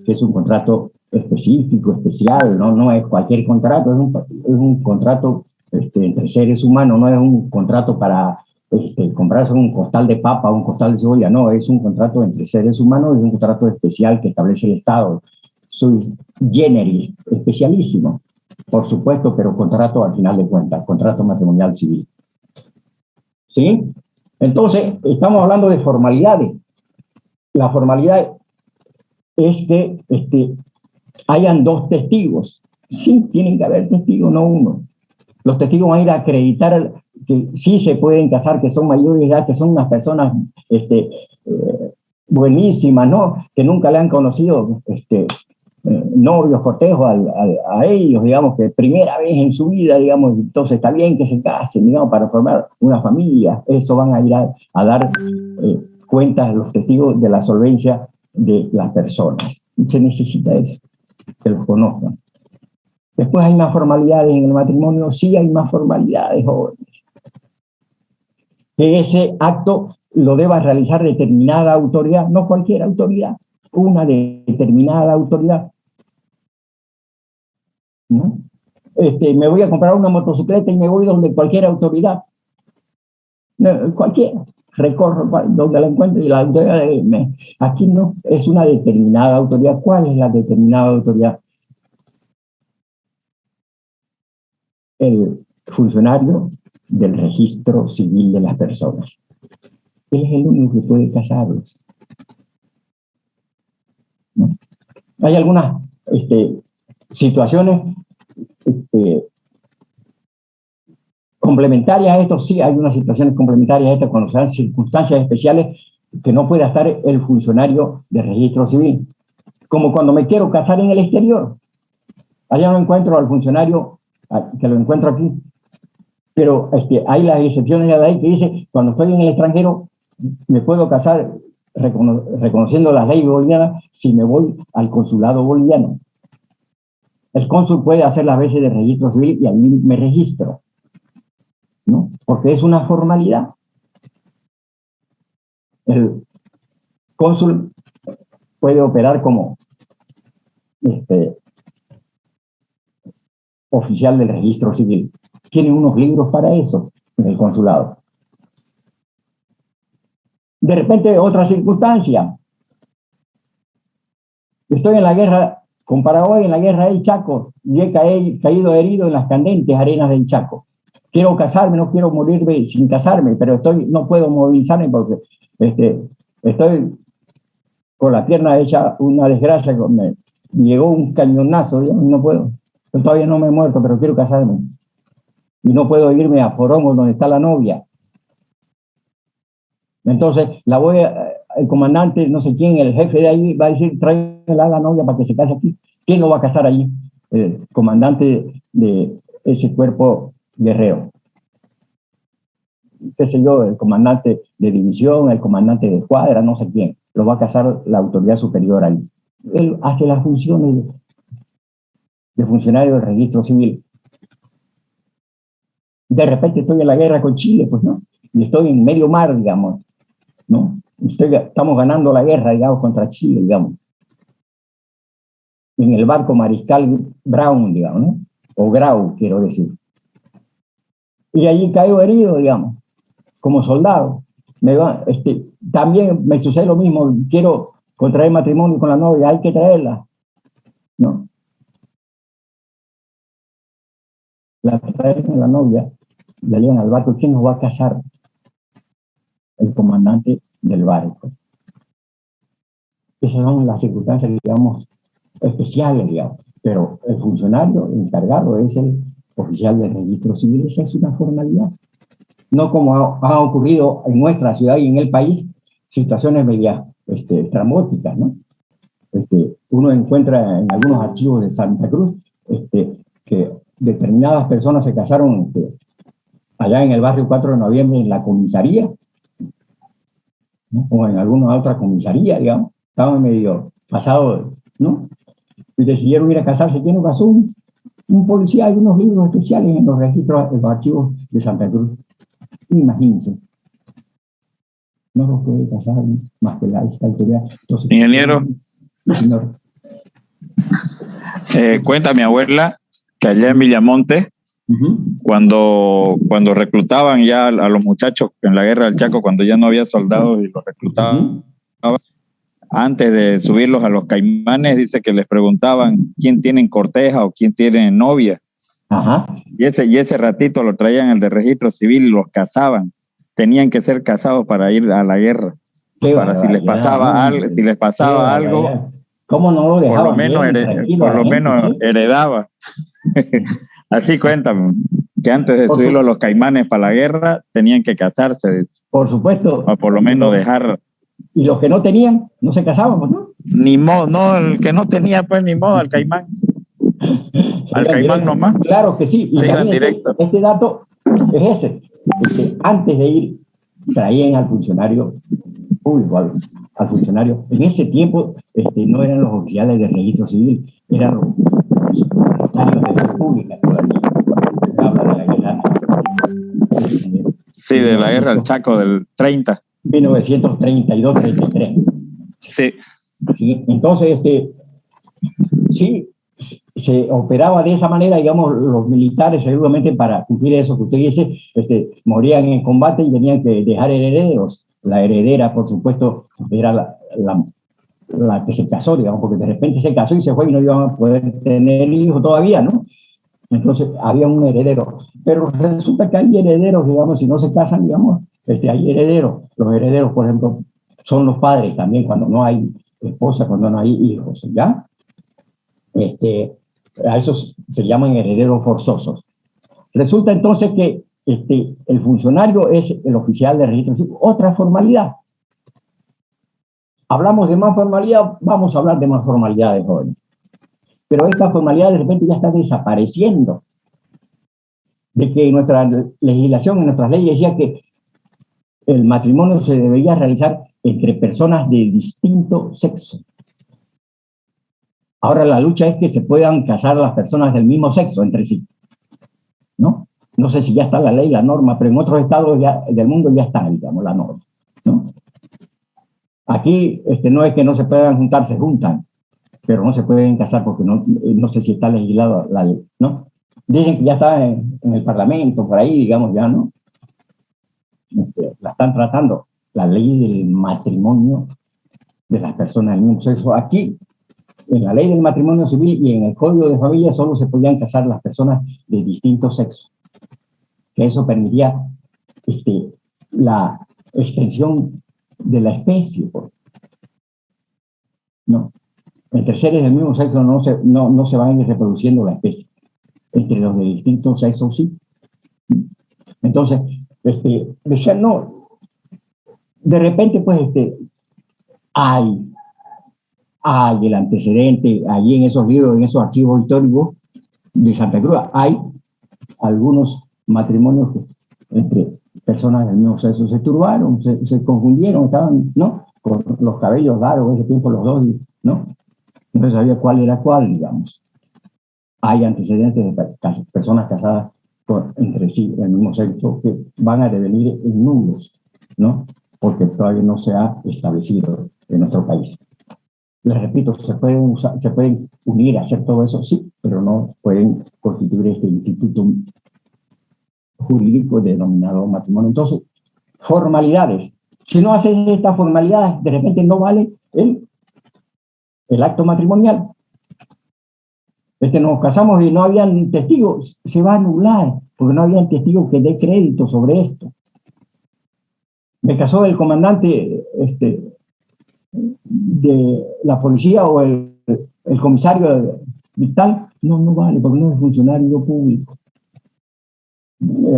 que es un contrato específico, especial, no es cualquier contrato, es un contrato entre seres humanos, no es un contrato para comprarse un costal de papa o un costal de cebolla, no, es un contrato entre seres humanos, es un contrato especial que establece el Estado, sui generis, especialísimo, por supuesto, pero contrato al final de cuentas, contrato matrimonial civil. ¿Sí? Entonces, estamos hablando de formalidades. La formalidad es que hayan 2 testigos. Sí, tienen que haber testigos, no uno. Los testigos van a ir a acreditar que sí se pueden casar, que son mayores de edad, que son unas personas buenísimas, ¿no? Que nunca le han conocido novios, cortejos a ellos, digamos, que primera vez en su vida, digamos, entonces está bien que se casen, digamos, para formar una familia. Eso van a ir a dar cuentas los testigos de la solvencia de las personas. Se necesita eso, que los conozcan. Después hay más formalidades en el matrimonio, sí hay más formalidades, jóvenes. Que ese acto lo deba realizar determinada autoridad, no cualquier autoridad, una determinada autoridad. ¿No? Me voy a comprar una motocicleta y me voy donde cualquier autoridad. No, cualquiera. Recorro donde la encuentro y la autoridad aquí no, es una determinada autoridad. ¿Cuál es la determinada autoridad? El funcionario del registro civil de las personas. Él es el único que puede casarlos, ¿no? Hay algunas situaciones complementarias a esto, sí, hay unas situaciones complementarias a esto cuando se dan circunstancias especiales que no puede estar el funcionario de registro civil. Como cuando me quiero casar en el exterior. Allá no encuentro al funcionario que lo encuentro aquí. Pero hay las excepciones de la ley que dice, cuando estoy en el extranjero, me puedo casar reconociendo las leyes bolivianas si me voy al consulado boliviano. El cónsul puede hacer las veces de registro civil y allí me registro, ¿no? Porque es una formalidad. El cónsul puede operar como oficial del registro civil. Tiene unos libros para eso en el consulado. De repente, otra circunstancia. Estoy en la guerra con Paraguay, en la guerra del Chaco, y he caído herido en las candentes arenas del Chaco. Quiero casarme, no quiero morirme sin casarme, pero no puedo movilizarme porque estoy con la pierna hecha una desgracia. Me llegó un cañonazo, y no puedo. Yo todavía no me he muerto, pero quiero casarme. Y no puedo irme a Porongo, donde está la novia. Entonces, el comandante, no sé quién, el jefe de ahí, va a decir, tráigala a la novia para que se case aquí. ¿Quién lo va a casar allí? El comandante de ese cuerpo guerrero. Qué sé yo, el comandante de división, el comandante de cuadra, no sé quién. Lo va a casar la autoridad superior ahí. Él hace las funciones de funcionario del registro civil. De repente estoy en la guerra con Chile, pues, ¿no? Y estoy en medio mar, digamos, ¿no? Estamos ganando la guerra, digamos, contra Chile, digamos. En el barco Mariscal Brown, digamos, ¿no? O Grau, quiero decir. Y allí caigo herido, digamos, como soldado. También me sucede lo mismo, quiero contraer matrimonio con la novia, hay que traerla, ¿no? La traen la novia, la llevan al barco. ¿Quién nos va a casar? El comandante del barco. Esas son las circunstancias, digamos, especiales, digamos. Pero el funcionario encargado es el oficial del registro civil. Esa es una formalidad. No como ha ocurrido en nuestra ciudad y en el país, situaciones medias estrambóticas, ¿no? Uno encuentra en algunos archivos de Santa Cruz que determinadas personas se casaron allá en el barrio 4 de noviembre en la comisaría, ¿no? O en alguna otra comisaría, digamos. Estaban medio pasados, ¿no? Y decidieron ir a casarse. ¿Quién lo casó? Un policía. Hay unos libros especiales en los registros, en los archivos de Santa Cruz. Imagínense. No los puede casar más que esta autoridad. Entonces, ingeniero, señor. Cuenta mi abuela que allá en Villamonte, cuando reclutaban ya a los muchachos en la guerra del Chaco, cuando ya no había soldados y los reclutaban, antes de subirlos a los Caimanes, dice que les preguntaban quién tiene corteja o quién tiene novia. Y ese ratito lo traían el de registro civil y los casaban. Tenían que ser casados para ir a la guerra. Si les pasaba algo, ¿cómo no lo dejaban? Por lo menos heredaba. Así cuentan, que antes de subirlo a los Caimanes para la guerra, tenían que casarse. Por supuesto. O por lo menos dejar. Y los que no tenían, no se casaban, ¿no? Ni modo, no, el que no tenía, pues ni modo, al Caimán. Al Caimán nomás. Claro que sí. Y directo. Este dato es ese. Antes de ir, traían al funcionario público, al funcionario. En ese tiempo no eran los oficiales del registro civil, eran los funcionarios de la República todavía. Habla de la guerra. Sí, de la guerra del Chaco del 30. 1932-33. Sí. Sí. Entonces, sí, se operaba de esa manera, digamos, los militares seguramente para cumplir eso que usted dice, morían en combate y tenían que dejar herederos. La heredera, por supuesto, era la que se casó, digamos, porque de repente se casó y se fue y no iban a poder tener hijos todavía, ¿no? Entonces había un heredero. Pero resulta que hay herederos, digamos, si no se casan, digamos, hay herederos. Los herederos, por ejemplo, son los padres también cuando no hay esposa, cuando no hay hijos, ¿ya? A esos se llaman herederos forzosos. Resulta entonces que el funcionario es el oficial de registro civil. Otra formalidad. Hablamos de más formalidad, vamos a hablar de más formalidades hoy. Pero esta formalidad de repente ya está desapareciendo. De que en nuestra legislación, en nuestras leyes, decía que el matrimonio se debería realizar entre personas de distinto sexo. Ahora la lucha es que se puedan casar las personas del mismo sexo entre sí, ¿no? No sé si ya está la ley, la norma, pero en otros estados del mundo ya está, digamos, la norma, ¿no? Aquí no es que no se puedan juntar, se juntan, pero no se pueden casar porque no sé si está legislado la ley, ¿no? Dicen que ya está en el Parlamento, por ahí, digamos, ya, ¿no? La están tratando, la ley del matrimonio de las personas del mismo sexo. Aquí, en la ley del matrimonio civil y en el Código de Familia, solo se podían casar las personas de distinto sexo. Que eso permitía la extensión de la especie. No. Entre seres del mismo sexo no se van a ir reproduciendo la especie. Entre los de distintos sexos sí. Entonces, decían, no, de repente, pues, hay el antecedente, allí en esos libros, en esos archivos históricos de Santa Cruz, hay algunos matrimonios entre personas del mismo sexo se turbaron, se confundieron, estaban, ¿no? Con los cabellos largos, en ese tiempo los dos, ¿no? No se sabía cuál era cuál, digamos. Hay antecedentes de personas casadas entre sí, del mismo sexo, que van a devenir en nulos, ¿no? Porque todavía no se ha establecido en nuestro país. Les repito, se pueden unir a hacer todo eso, sí, pero no pueden constituir este instituto jurídico denominado matrimonio. Entonces, formalidades. Si no haces estas formalidades, de repente no vale el acto matrimonial. Nos casamos y no habían testigos, se va a anular, porque no habían testigos que dé crédito sobre esto. Me casó el comandante de la policía o el comisario de tal, no vale, porque no es funcionario público.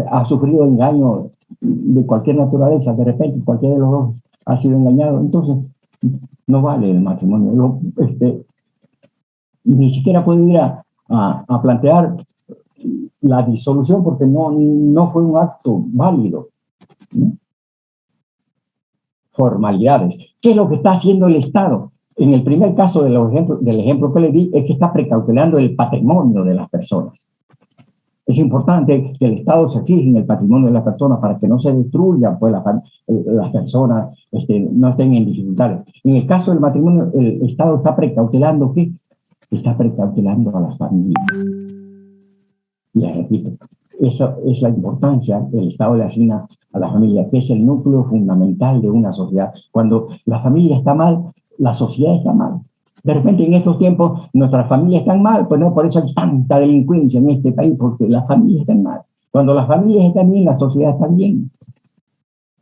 Ha sufrido engaño de cualquier naturaleza, de repente cualquiera de los dos ha sido engañado, entonces no vale el matrimonio. Ni siquiera puede ir a plantear la disolución porque no fue un acto válido, ¿no? Formalidades. ¿Qué es lo que está haciendo el Estado? En el primer caso del ejemplo que le di, es que está precautelando el patrimonio de las personas. Es importante que el Estado se fije en el patrimonio de las personas para que no se destruyan, pues las personas no estén en dificultades. En el caso del matrimonio, el Estado está precautelando ¿qué? Está precautelando a las familias. Y les repito, esa es la importancia que el Estado le asigna a la familia, que es el núcleo fundamental de una sociedad. Cuando la familia está mal, la sociedad está mal. De repente en estos tiempos nuestras familias están mal, pues no, por eso hay tanta delincuencia en este país, porque las familias están mal. Cuando las familias están bien, la sociedad está bien.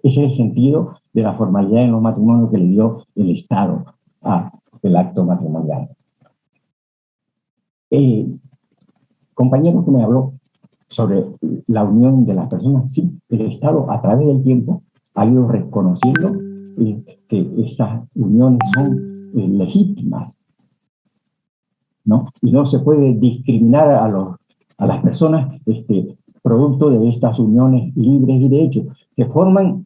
Ese es el sentido de la formalidad en los matrimonios que le dio el Estado al acto matrimonial. Compañero que me habló sobre la unión de las personas, sí, el Estado a través del tiempo ha ido reconociendo que esas uniones son legítimas, ¿no? Y no se puede discriminar a las personas producto de estas uniones libres y de hecho, que forman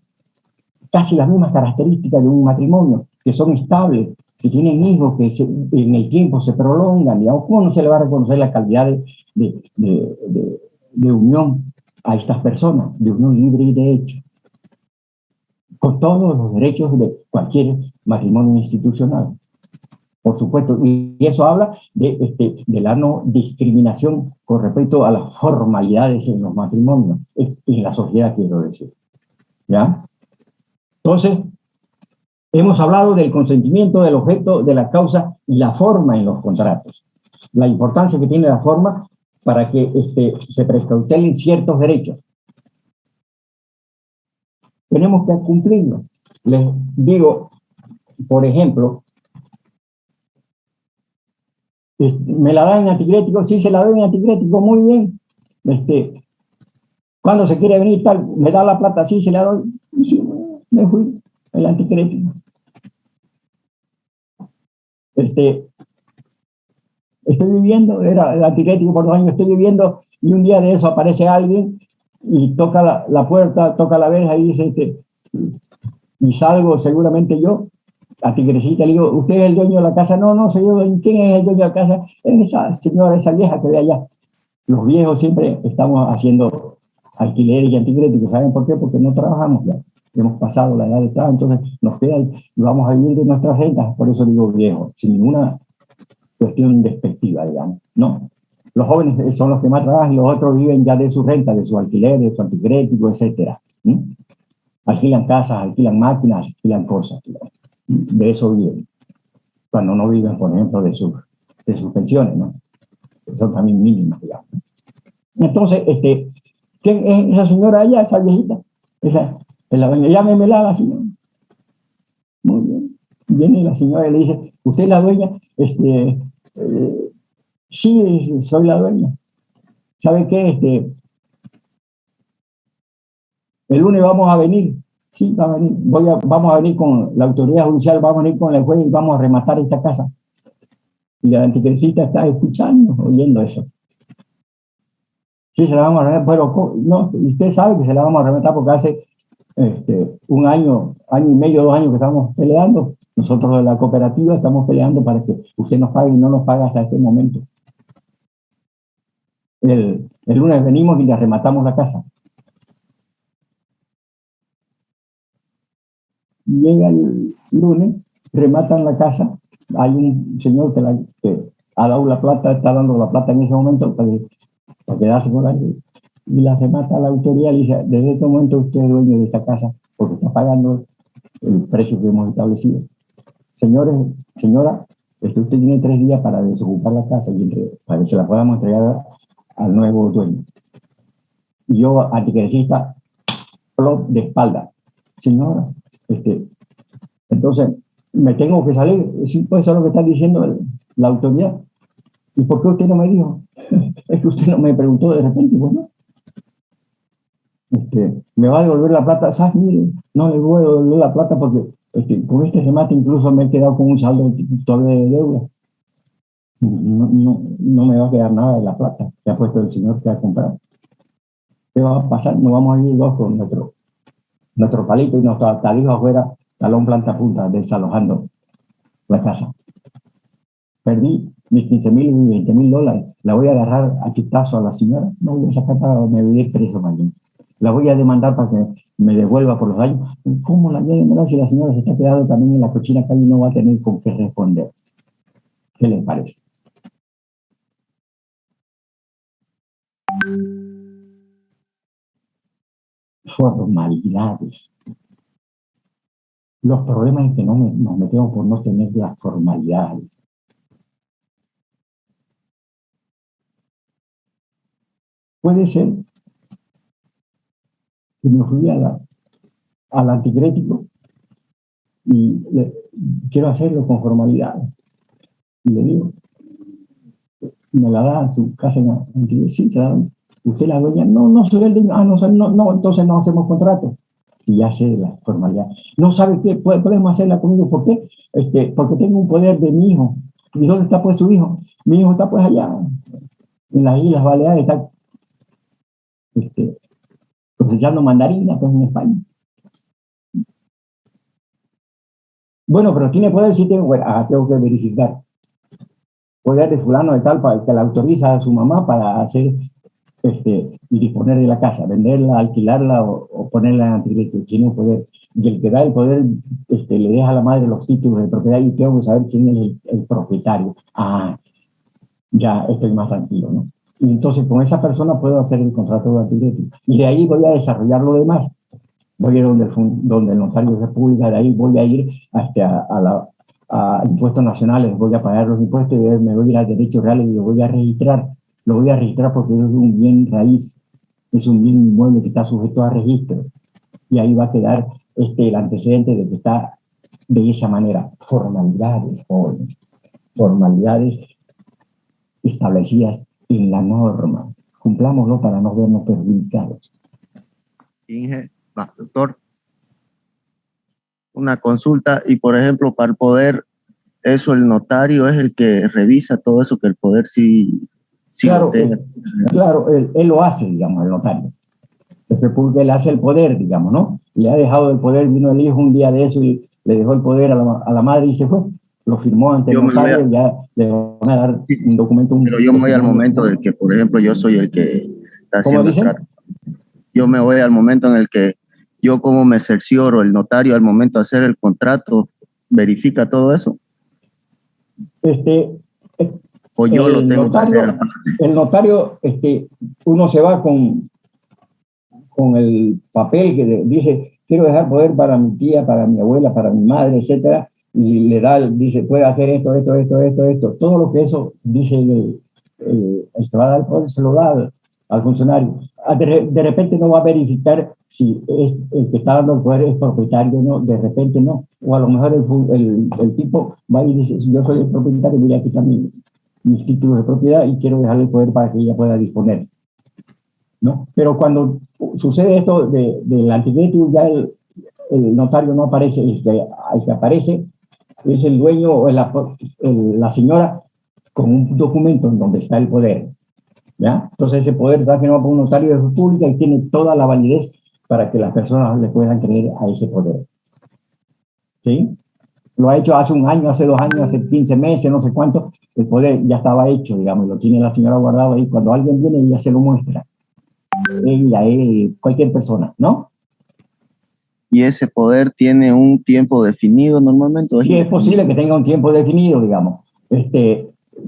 casi las mismas características de un matrimonio, que son estables, que tienen hijos, que en el tiempo se prolongan, digamos. ¿Cómo no se le va a reconocer la calidad de unión a estas personas, de unión libre y de hecho? Con todos los derechos de cualquier matrimonio institucional, por supuesto, y eso habla de la no discriminación con respecto a las formalidades en los matrimonios, en la sociedad, quiero decir, ¿ya? Entonces, hemos hablado del consentimiento, del objeto, de la causa y la forma en los contratos, la importancia que tiene la forma para que se precautelen ciertos derechos. tenemos que cumplirlo. Les digo, por ejemplo, ¿me la dan en anticrético? Sí, se la doy en anticrético, muy bien. Cuando se quiere venir, tal, me da la plata, sí, se la doy. Sí, me fui, el anticrético. Estoy viviendo, era el anticrético por 2 años, estoy viviendo, y un día de eso aparece alguien y toca la puerta, toca la verja y dice, y salgo seguramente yo, anticrecita, le digo, ¿usted es el dueño de la casa? No, no, soy yo. ¿Quién es el dueño de la casa? Es esa señora, esa vieja que ve allá. Los viejos siempre estamos haciendo alquileres y anticréticos. ¿Saben por qué? Porque no trabajamos ya. Hemos pasado la edad de trabajo, entonces nos queda y vamos a vivir de nuestras rentas. Por eso digo viejo, sin ninguna cuestión despectiva, digamos. No. Los jóvenes son los que más trabajan y los otros viven ya de su renta, de su alquiler, de su anticrético, etc. Alquilan casas, alquilan máquinas, alquilan cosas. De eso viven. Cuando no viven, por ejemplo, de sus pensiones, ¿no? Son también mínimas, digamos. Entonces, ¿quién es esa señora allá, esa viejita? Esa es la dueña. Llámemela a la señora. Muy bien. Viene la señora y le dice, ¿usted es la dueña? Sí, soy la dueña. ¿Sabe qué? El lunes vamos a venir. Sí, va a venir. Vamos a venir con la autoridad judicial, vamos a venir con el juez y vamos a rematar esta casa. Y la anticrecita está escuchando, oyendo eso. Sí, se la vamos a rematar, pero no, usted sabe que se la vamos a rematar porque hace 1 año, año y medio, 2 años que estamos peleando. Nosotros de la cooperativa estamos peleando para que usted nos pague y no nos paga hasta este momento. El lunes venimos y le rematamos la casa. Llega el lunes, rematan la casa. Hay un señor que ha dado la plata, está dando la plata en ese momento para quedarse con la y la remata la autoridad y dice, desde este momento usted es dueño de esta casa porque está pagando el precio que hemos establecido. Señores, señora, usted tiene 3 días para desocupar la casa y para que se la podamos entregar al nuevo dueño. Y yo, anticrecista, plop de espalda. Señora, entonces, me tengo que salir. Sí, pues eso es lo que está diciendo la autoridad. ¿Y por qué usted no me dijo? Es que usted no me preguntó de repente. Bueno, me va a devolver la plata. ¿Sabes? Mire, no le voy a devolver la plata porque con este remate incluso me he quedado con un saldo todavía de deuda. No me va a quedar nada de la plata que ha puesto el señor que ha comprado. ¿Qué va a pasar? Nos vamos a ir 2 con nuestro palito y nuestro tarifa afuera, talón planta punta, desalojando la casa. Perdí mis 15,000 y 20,000 dólares. ¿La voy a agarrar a chutazo a la señora? No voy a sacar para me voy a ir preso mañana. La voy a demandar para que me devuelva por los daños. ¿Cómo la voy a demandar si la señora se está quedando también en la cochina calle y no va a tener con qué responder? ¿Qué les parece? Formalidades. Los problemas es que nos metemos por no tener las formalidades. Puede ser que me fui al anticrético y quiero hacerlo con formalidades. Y le digo, me la da a su casa en anticrético. Sí, claro. ¿Usted la dueña? No soy el dueño. No, entonces no hacemos contrato. Y ya sé la formalidad. No sabe qué podemos hacerla conmigo. ¿Por qué? Porque tengo un poder de mi hijo. ¿Y dónde está pues su hijo? Mi hijo está pues allá, en las Islas Baleares, está cosechando mandarinas pues en España. Bueno, pero tiene poder, sí tengo, bueno, tengo que verificar. Poder de fulano de tal, para que la autoriza a su mamá para hacer y disponer de la casa, venderla, alquilarla o ponerla en anticrético. Tiene un poder. Y el que da el poder le deja a la madre los títulos de propiedad y tengo que saber quién es el propietario. Ya estoy más tranquilo, ¿no? Y entonces con esa persona puedo hacer el contrato de anticrético. Y de ahí voy a desarrollar lo demás. Voy a ir donde el notario de República, de ahí voy a ir a impuestos nacionales, voy a pagar los impuestos y me voy a ir a derechos reales y lo voy a registrar. Lo voy a registrar porque es un bien raíz, es un bien inmueble que está sujeto a registro. y ahí va a quedar el antecedente de que está de esa manera. Formalidades, jóvenes, formalidades establecidas en la norma. Cumplámoslo para no vernos perjudicados. Inge, doctor, una consulta, y por ejemplo, para el poder, eso el notario es el que revisa todo eso, que el poder sí Claro, lo tenga. claro, él lo hace, digamos, el notario. Porque él hace el poder, digamos, ¿no? Le ha dejado el poder, vino el hijo un día de eso y le dejó el poder a la madre y se fue. Lo firmó ante el notario y ya le van a dar un documento. Pero yo me voy al momento de que, por ejemplo, yo soy el que está haciendo el trato. Yo me voy al momento en el que yo, como me cercioro, el notario al momento de hacer el contrato, verifica todo eso. O yo lo tengo notario, que hacer aparte. El notario, uno se va con el papel que dice, quiero dejar poder para mi tía, para mi abuela, para mi madre, etcétera, y le da, dice, puede hacer esto. Todo lo que eso dice, se va a dar el poder, se lo da al funcionario. De repente no va a verificar si es el que está dando el poder es propietario o no, de repente no. O a lo mejor el tipo va y dice, yo soy el propietario, voy a quitar mis títulos de propiedad y quiero dejarle el poder para que ella pueda disponer, ¿no? Pero cuando sucede esto del anticrédito, ya el notario no aparece, el que aparece es el dueño o la señora con un documento en donde está el poder, ¿ya? Entonces ese poder está firmado por un notario de república y tiene toda la validez para que las personas le puedan creer a ese poder, ¿sí? Lo ha hecho hace un año, hace 2 años, hace 15 meses, no sé cuánto, el poder ya estaba hecho, digamos, lo tiene la señora guardado ahí. Cuando alguien viene, ella se lo muestra. Ella, cualquier persona, ¿no? ¿Y ese poder tiene un tiempo definido normalmente? Sí, es posible que tenga un tiempo definido, digamos.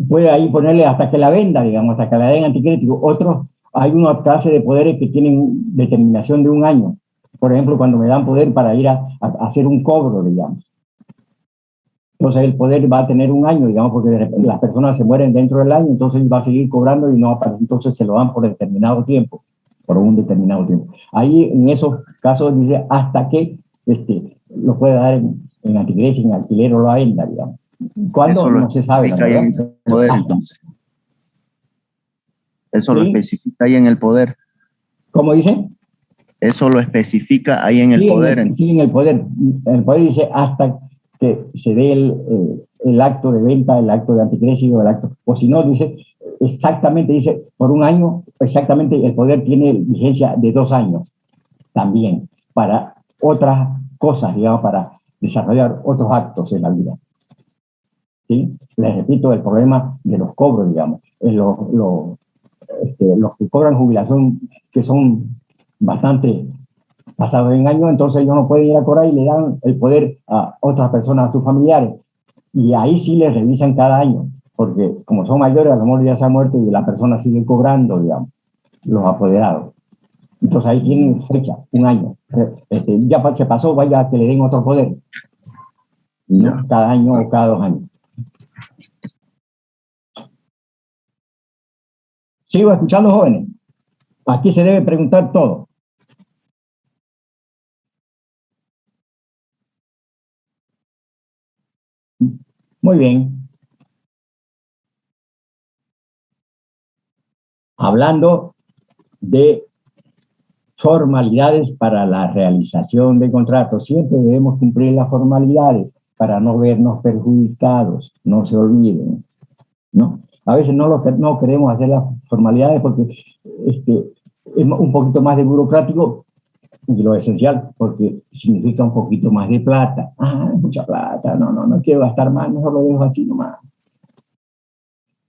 Puede ahí ponerle hasta que la venda, digamos, hasta que la den anticrético. Otros, hay una clase de poderes que tienen determinación de 1 año. Por ejemplo, cuando me dan poder para ir a hacer un cobro, digamos. Entonces el poder va a tener 1 año, digamos, porque las personas se mueren dentro del año, entonces va a seguir cobrando y no aparece, entonces se lo dan por determinado tiempo, por un determinado tiempo. Ahí en esos casos dice hasta que lo puede dar en antigresia, en alquiler o lo venda, digamos. ¿Cuándo? No se sabe. En el poder, entonces. Eso ¿sí? Lo especifica ahí en el poder. ¿Cómo dice? Eso lo especifica ahí en el poder. Sí, en el poder. El poder dice hasta que se dé el acto de venta, el acto de anticrédito, el acto. O si no, dice exactamente, dice por 1 año, exactamente el poder tiene vigencia de 2 años también, para otras cosas, digamos, para desarrollar otros actos en la vida. ¿Sí? Les repito, el problema de los cobros, digamos, los que cobran jubilación, que son bastante pasados en años, entonces ellos no pueden ir a cobrar y le dan el poder a otras personas, a sus familiares, y ahí sí les revisan cada año, porque como son mayores, a lo mejor ya se ha muerto y la persona sigue cobrando, digamos, los apoderados. Entonces ahí tienen fecha, 1 año. Ya se pasó, vaya a que le den otro poder, ¿no? Cada año o cada 2 años. Sigo escuchando, jóvenes. Aquí se debe preguntar todo. Muy bien. Hablando de formalidades para la realización de contratos, siempre debemos cumplir las formalidades para no vernos perjudicados, no se olviden, ¿no? A veces no queremos hacer las formalidades porque es un poquito más de burocrático y lo esencial, porque significa un poquito más de plata. Ah, mucha plata, no quiero gastar más, mejor lo dejo así nomás.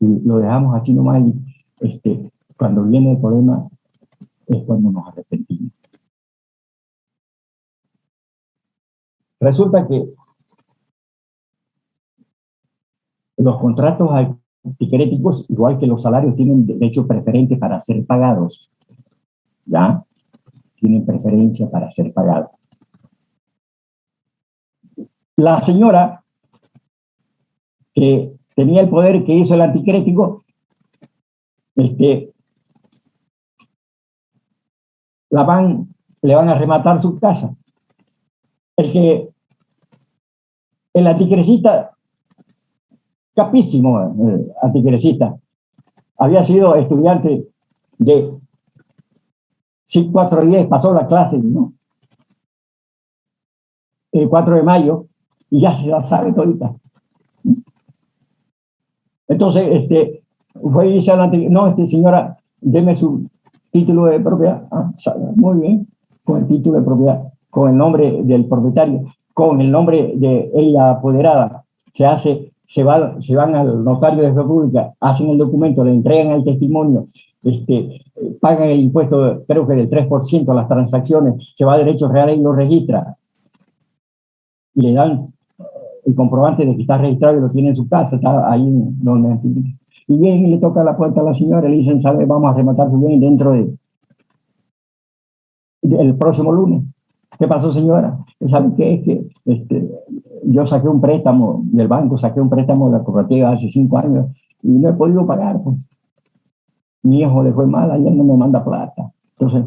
Y lo dejamos así nomás y cuando viene el problema es cuando nos arrepentimos. Resulta que los contratos anticréticos, igual que los salarios, tienen derecho preferente para ser pagados. ¿Ya? Tienen preferencia para ser pagados. La señora que tenía el poder, que hizo el anticrético, la van le van a rematar su casa. El anticresista, capísimo anticresista, había sido estudiante de 410, pasó la clase, ¿no? El 4 de mayo, y ya se la sabe todita. Entonces, fue y dice a la no, señora, deme su título de propiedad. Muy bien, con el título de propiedad, con el nombre del propietario, con el nombre de ella apoderada, se van al notario de República, hacen el documento, le entregan el testimonio, pagan el impuesto, creo que del 3% a las transacciones, se va a Derechos Reales y lo registra. Y le dan el comprobante de que está registrado y lo tiene en su casa, está ahí donde... Y viene y le toca la puerta a la señora y le dicen, ¿sabe? Vamos a rematar su bien dentro del próximo lunes. ¿Qué pasó, señora? ¿Sabe qué? Es que yo saqué un préstamo del banco, saqué un préstamo de la cooperativa hace 5 años y no he podido pagar. Pues. Mi hijo le fue mal, ayer no me manda plata. Entonces,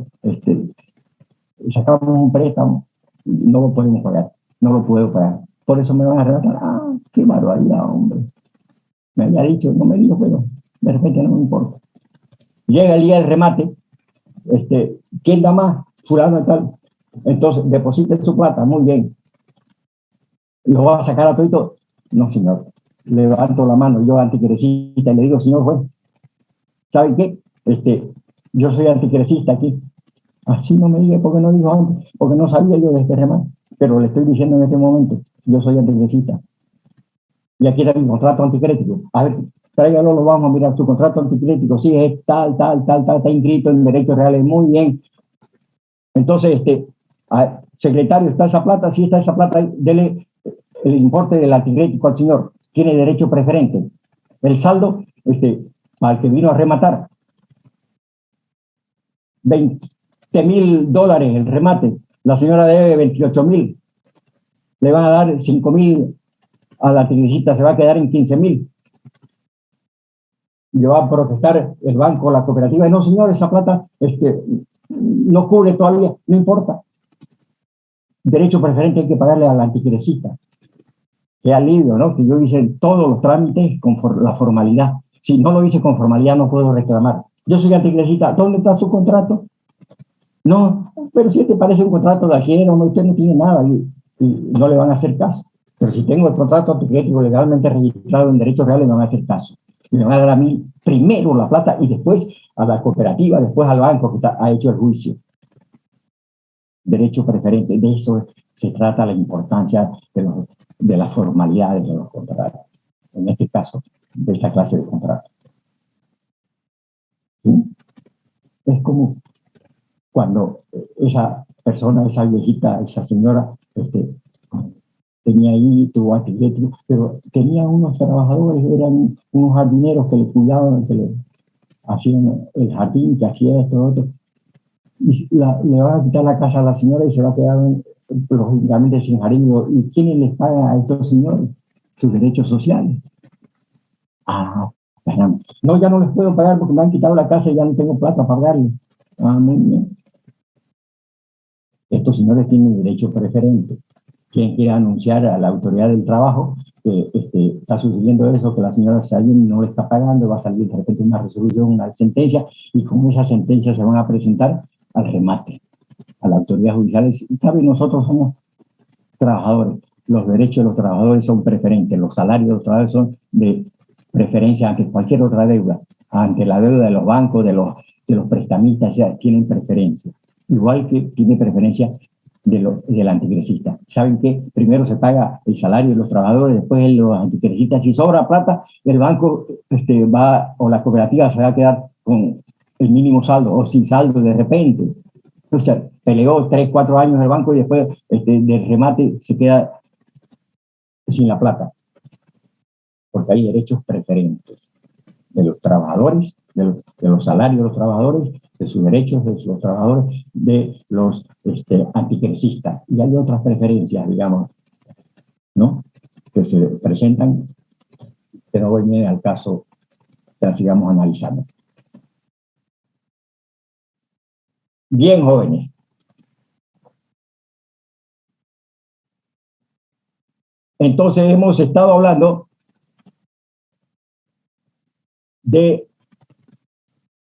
sacamos un préstamo y no lo podemos pagar, no lo puedo pagar. Por eso me van a arreglar. Qué barbaridad, hombre. Me había dicho, no me dijo, pero de repente no me importa. Llega el día del remate, ¿quién da más? Fulano y tal. Entonces, deposite su plata, muy bien. ¿Lo va a sacar a todito? No, señor. Levanto la mano, yo anticresista, y le digo, señor juez, ¿sabe qué? Yo soy anticresista aquí. Así no me diga, porque no dijo antes, porque no sabía yo de este remate, pero le estoy diciendo en este momento, yo soy anticresista. Y aquí está mi contrato anticrético. A ver, tráigalo, lo vamos a mirar. Su contrato anticrético, sí, es tal, está inscrito en Derechos Reales. Muy bien. Entonces, secretario, ¿está esa plata? Sí, está esa plata. Dele el importe del anticrético al señor. Tiene derecho preferente. El saldo, para el que vino a rematar. $20,000 el remate. La señora debe 28,000. Le van a dar 5,000 a la anticresista, se va a quedar en 15,000. Le va a protestar el banco, la cooperativa. No, señor, esa plata no cubre todavía, no importa. Derecho preferente hay que pagarle a la anticresista. Qué alivio, ¿no? Que yo hice todos los trámites con la formalidad. Si no lo hice con formalidad, no puedo reclamar. Yo soy anticresista. ¿Dónde está su contrato? No, pero si parece un contrato de ayer, usted no tiene nada y no le van a hacer caso. Pero si tengo el contrato anticrético legalmente registrado en Derechos Reales, me van a hacer caso. Me van a dar a mí primero la plata y después a la cooperativa, después al banco que ha hecho el juicio. Derecho preferente, de eso se trata la importancia de las formalidades de los contratos. En este caso, de esta clase de contratos. ¿Sí? Es como cuando esa persona, esa viejita, esa señora, tenía ahí, tuvo anticrético, pero tenía unos trabajadores, eran unos jardineros que le cuidaban, que le hacían el jardín, que hacía esto, otro, y le van a quitar la casa a la señora y se va a quedar lógicamente sin jardín. ¿Y quiénes les pagan a estos señores? Sus derechos sociales. Caramba. No, ya no les puedo pagar porque me han quitado la casa y ya no tengo plata para pagarle. Muy bien. Estos señores tienen derecho preferente. Quien quiera anunciar a la autoridad del trabajo que está sucediendo eso, que la señora alguien no le está pagando, va a salir de repente una resolución, una sentencia, y con esa sentencia se van a presentar al remate, a la autoridad judicial. ¿Saben? Nosotros somos trabajadores. Los derechos de los trabajadores son preferentes, los salarios de los trabajadores son de preferencia ante cualquier otra deuda, ante la deuda de los bancos, de los prestamistas, ya tienen preferencia. Igual que tiene preferencia del anticresista. ¿Saben qué? Primero se paga el salario de los trabajadores, después los anticresistas. Si sobra plata, el banco o la cooperativa se va a quedar con el mínimo saldo o sin saldo de repente. O sea, peleó 3, 4 años el banco y después del remate se queda sin la plata. Porque hay derechos preferentes de los trabajadores, de los salarios de los trabajadores, de sus derechos de los trabajadores, de los anticresistas. Y hay otras preferencias, digamos, ¿no? Que se presentan, que no viene al caso que las sigamos analizando. Bien, jóvenes. Entonces hemos estado hablando de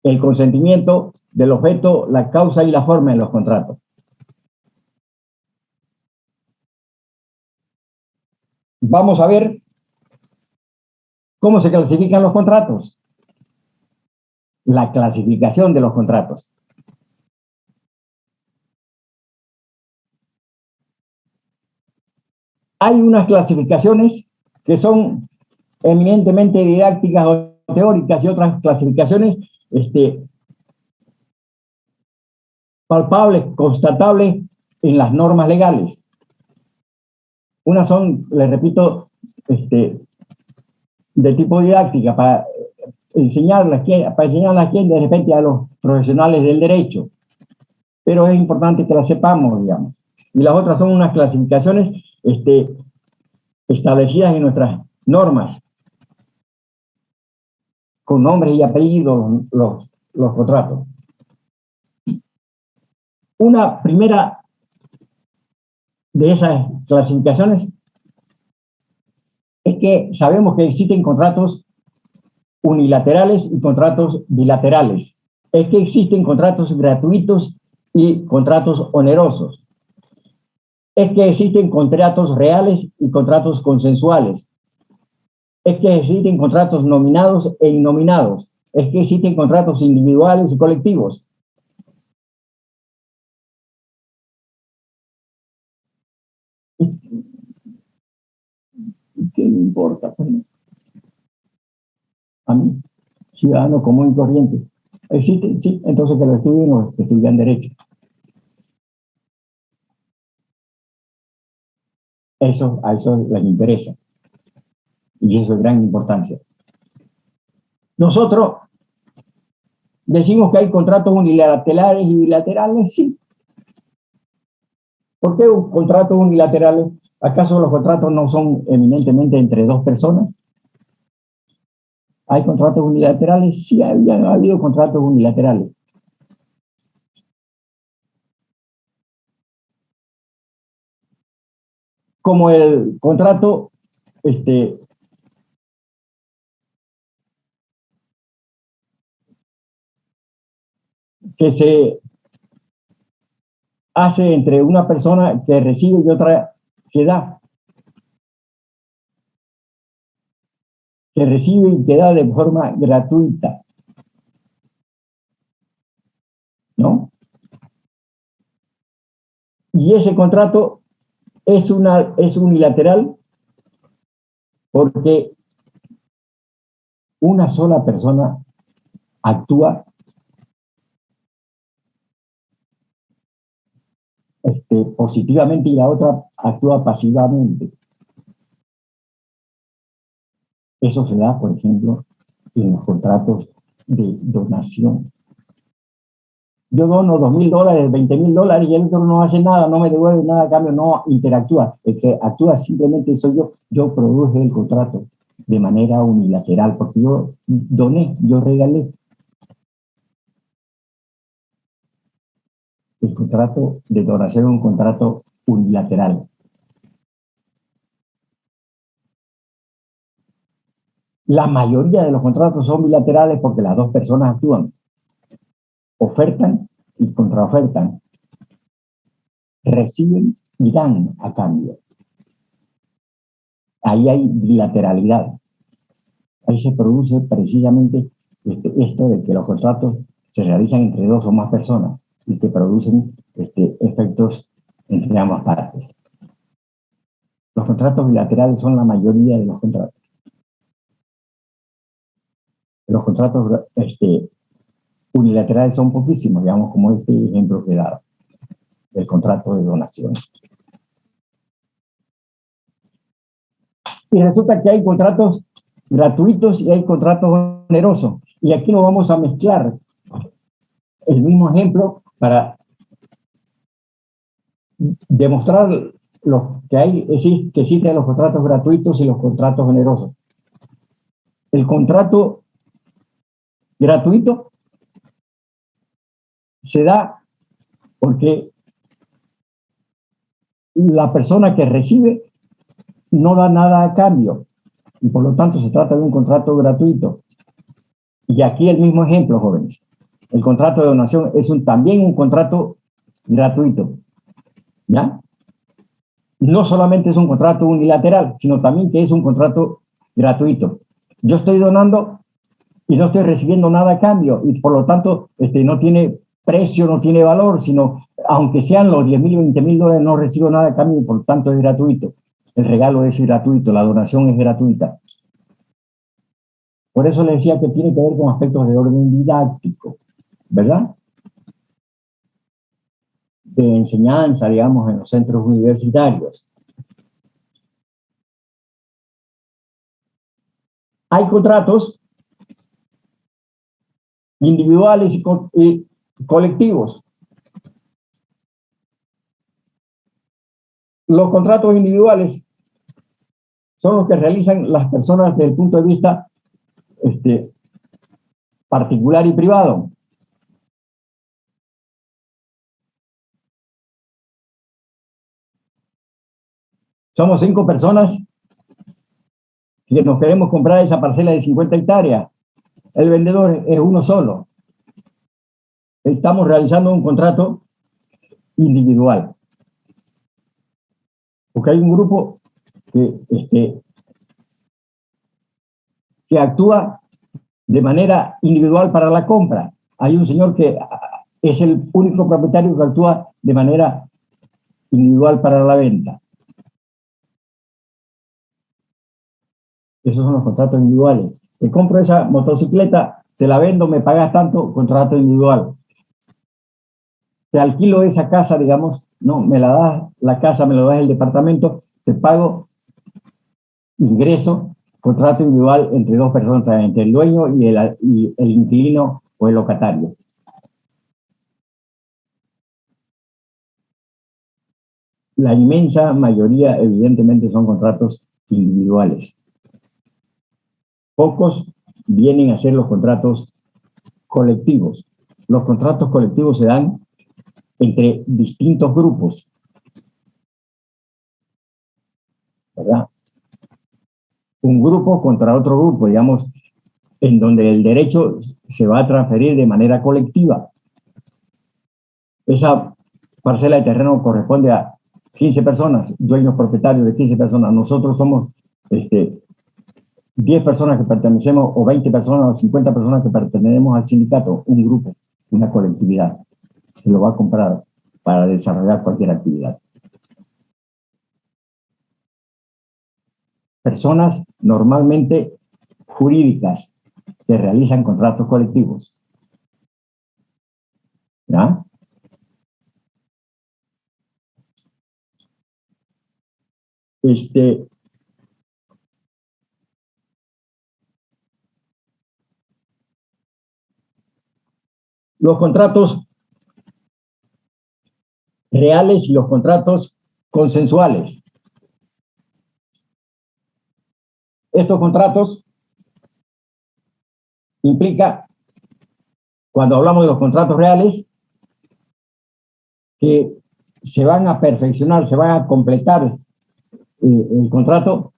el consentimiento del objeto, la causa y la forma en los contratos. Vamos a ver cómo se clasifican los contratos. La clasificación de los contratos. Hay unas clasificaciones que son eminentemente didácticas o teóricas y otras clasificaciones palpables, constatables en las normas legales. Unas son, les repito, de tipo didáctica para enseñarlas de repente a los profesionales del derecho, pero es importante que las sepamos, digamos. Y las otras son unas clasificaciones establecidas en nuestras normas, con nombres y apellidos los contratos. Una primera de esas clasificaciones es que sabemos que existen contratos unilaterales y contratos bilaterales. Es que existen contratos gratuitos y contratos onerosos. Es que existen contratos reales y contratos consensuales. Es que existen contratos nominados e innominados. Es que existen contratos individuales y colectivos. ¿Qué me importa? A mí, ciudadano común y corriente. ¿Existen? Sí, entonces que lo estudien los que estudian Derecho. Eso, a eso les interesa. Y eso es gran importancia. Nosotros decimos que hay contratos unilaterales y bilaterales, sí. ¿Por qué contratos unilaterales? ¿Acaso los contratos no son eminentemente entre dos personas? ¿Hay contratos unilaterales? Sí, ha habido contratos unilaterales. Como el contrato que se hace entre una persona que recibe y otra que da. Que recibe y que da de forma gratuita. ¿No? Y ese contrato es unilateral porque una sola persona actúa positivamente y la otra actúa pasivamente. Eso se da, por ejemplo, en los contratos de donación. Yo dono $2.000, $20.000 y el otro no hace nada, no me devuelve nada a cambio, no interactúa. El que actúa simplemente soy yo. Yo produje el contrato de manera unilateral porque yo doné, yo regalé. El contrato de donación es un contrato unilateral. La mayoría de los contratos son bilaterales porque las dos personas actúan, ofertan y contraofertan, reciben y dan a cambio. Ahí hay bilateralidad. Ahí se produce precisamente esto de que los contratos se realizan entre dos o más personas y que producen efectos entre ambas partes. Los contratos bilaterales son la mayoría de los contratos. Los contratos unilaterales son poquísimos, digamos, como este ejemplo que he dado, el contrato de donación. Y resulta que hay contratos gratuitos y hay contratos onerosos. Y aquí nos vamos a mezclar el mismo ejemplo para demostrar lo que hay, que existen los contratos gratuitos y los contratos onerosos. El contrato gratuito se da porque la persona que recibe no da nada a cambio y por lo tanto se trata de un contrato gratuito. Y aquí el mismo ejemplo, jóvenes. El contrato de donación es también un contrato gratuito, ¿ya? No solamente es un contrato unilateral, sino también que es un contrato gratuito. Yo estoy donando y no estoy recibiendo nada a cambio y por lo tanto no tiene precio, no tiene valor, sino aunque sean los 10.000 y 20.000 dólares, no recibo nada a cambio y por lo tanto es gratuito. El regalo es gratuito, la donación es gratuita. Por eso les decía que tiene que ver con aspectos de orden didáctico, ¿verdad? De enseñanza, digamos, en los centros universitarios. Hay contratos individuales y colectivos. Los contratos individuales son los que realizan las personas desde el punto de vista particular y privado. Somos 5 personas que nos queremos comprar esa parcela de 50 hectáreas. El vendedor es uno solo. Estamos realizando un contrato individual. Porque hay un grupo que actúa de manera individual para la compra. Hay un señor que es el único propietario que actúa de manera individual para la venta. Esos son los contratos individuales. Te compro esa motocicleta, te la vendo, me pagas tanto, contrato individual. Te alquilo esa casa, digamos, no, me la das la casa, me lo das el departamento, te pago ingreso, contrato individual entre 2 personas, entre el dueño y el inquilino o el locatario. La inmensa mayoría, evidentemente, son contratos individuales. Pocos vienen a ser los contratos colectivos. Los contratos colectivos se dan entre distintos grupos, ¿verdad? Un grupo contra otro grupo, digamos, en donde el derecho se va a transferir de manera colectiva. Esa parcela de terreno corresponde a 15 personas, dueños propietarios de 15 personas. Nosotros somos 10 personas que pertenecemos, o 20 personas, o 50 personas que pertenecemos al sindicato, un grupo, una colectividad. Se lo va a comprar para desarrollar cualquier actividad. Personas normalmente jurídicas que realizan contratos colectivos. ¿Ya? Los contratos reales y los contratos consensuales. Estos contratos implica, cuando hablamos de los contratos reales, que se van a perfeccionar, se van a completar el contrato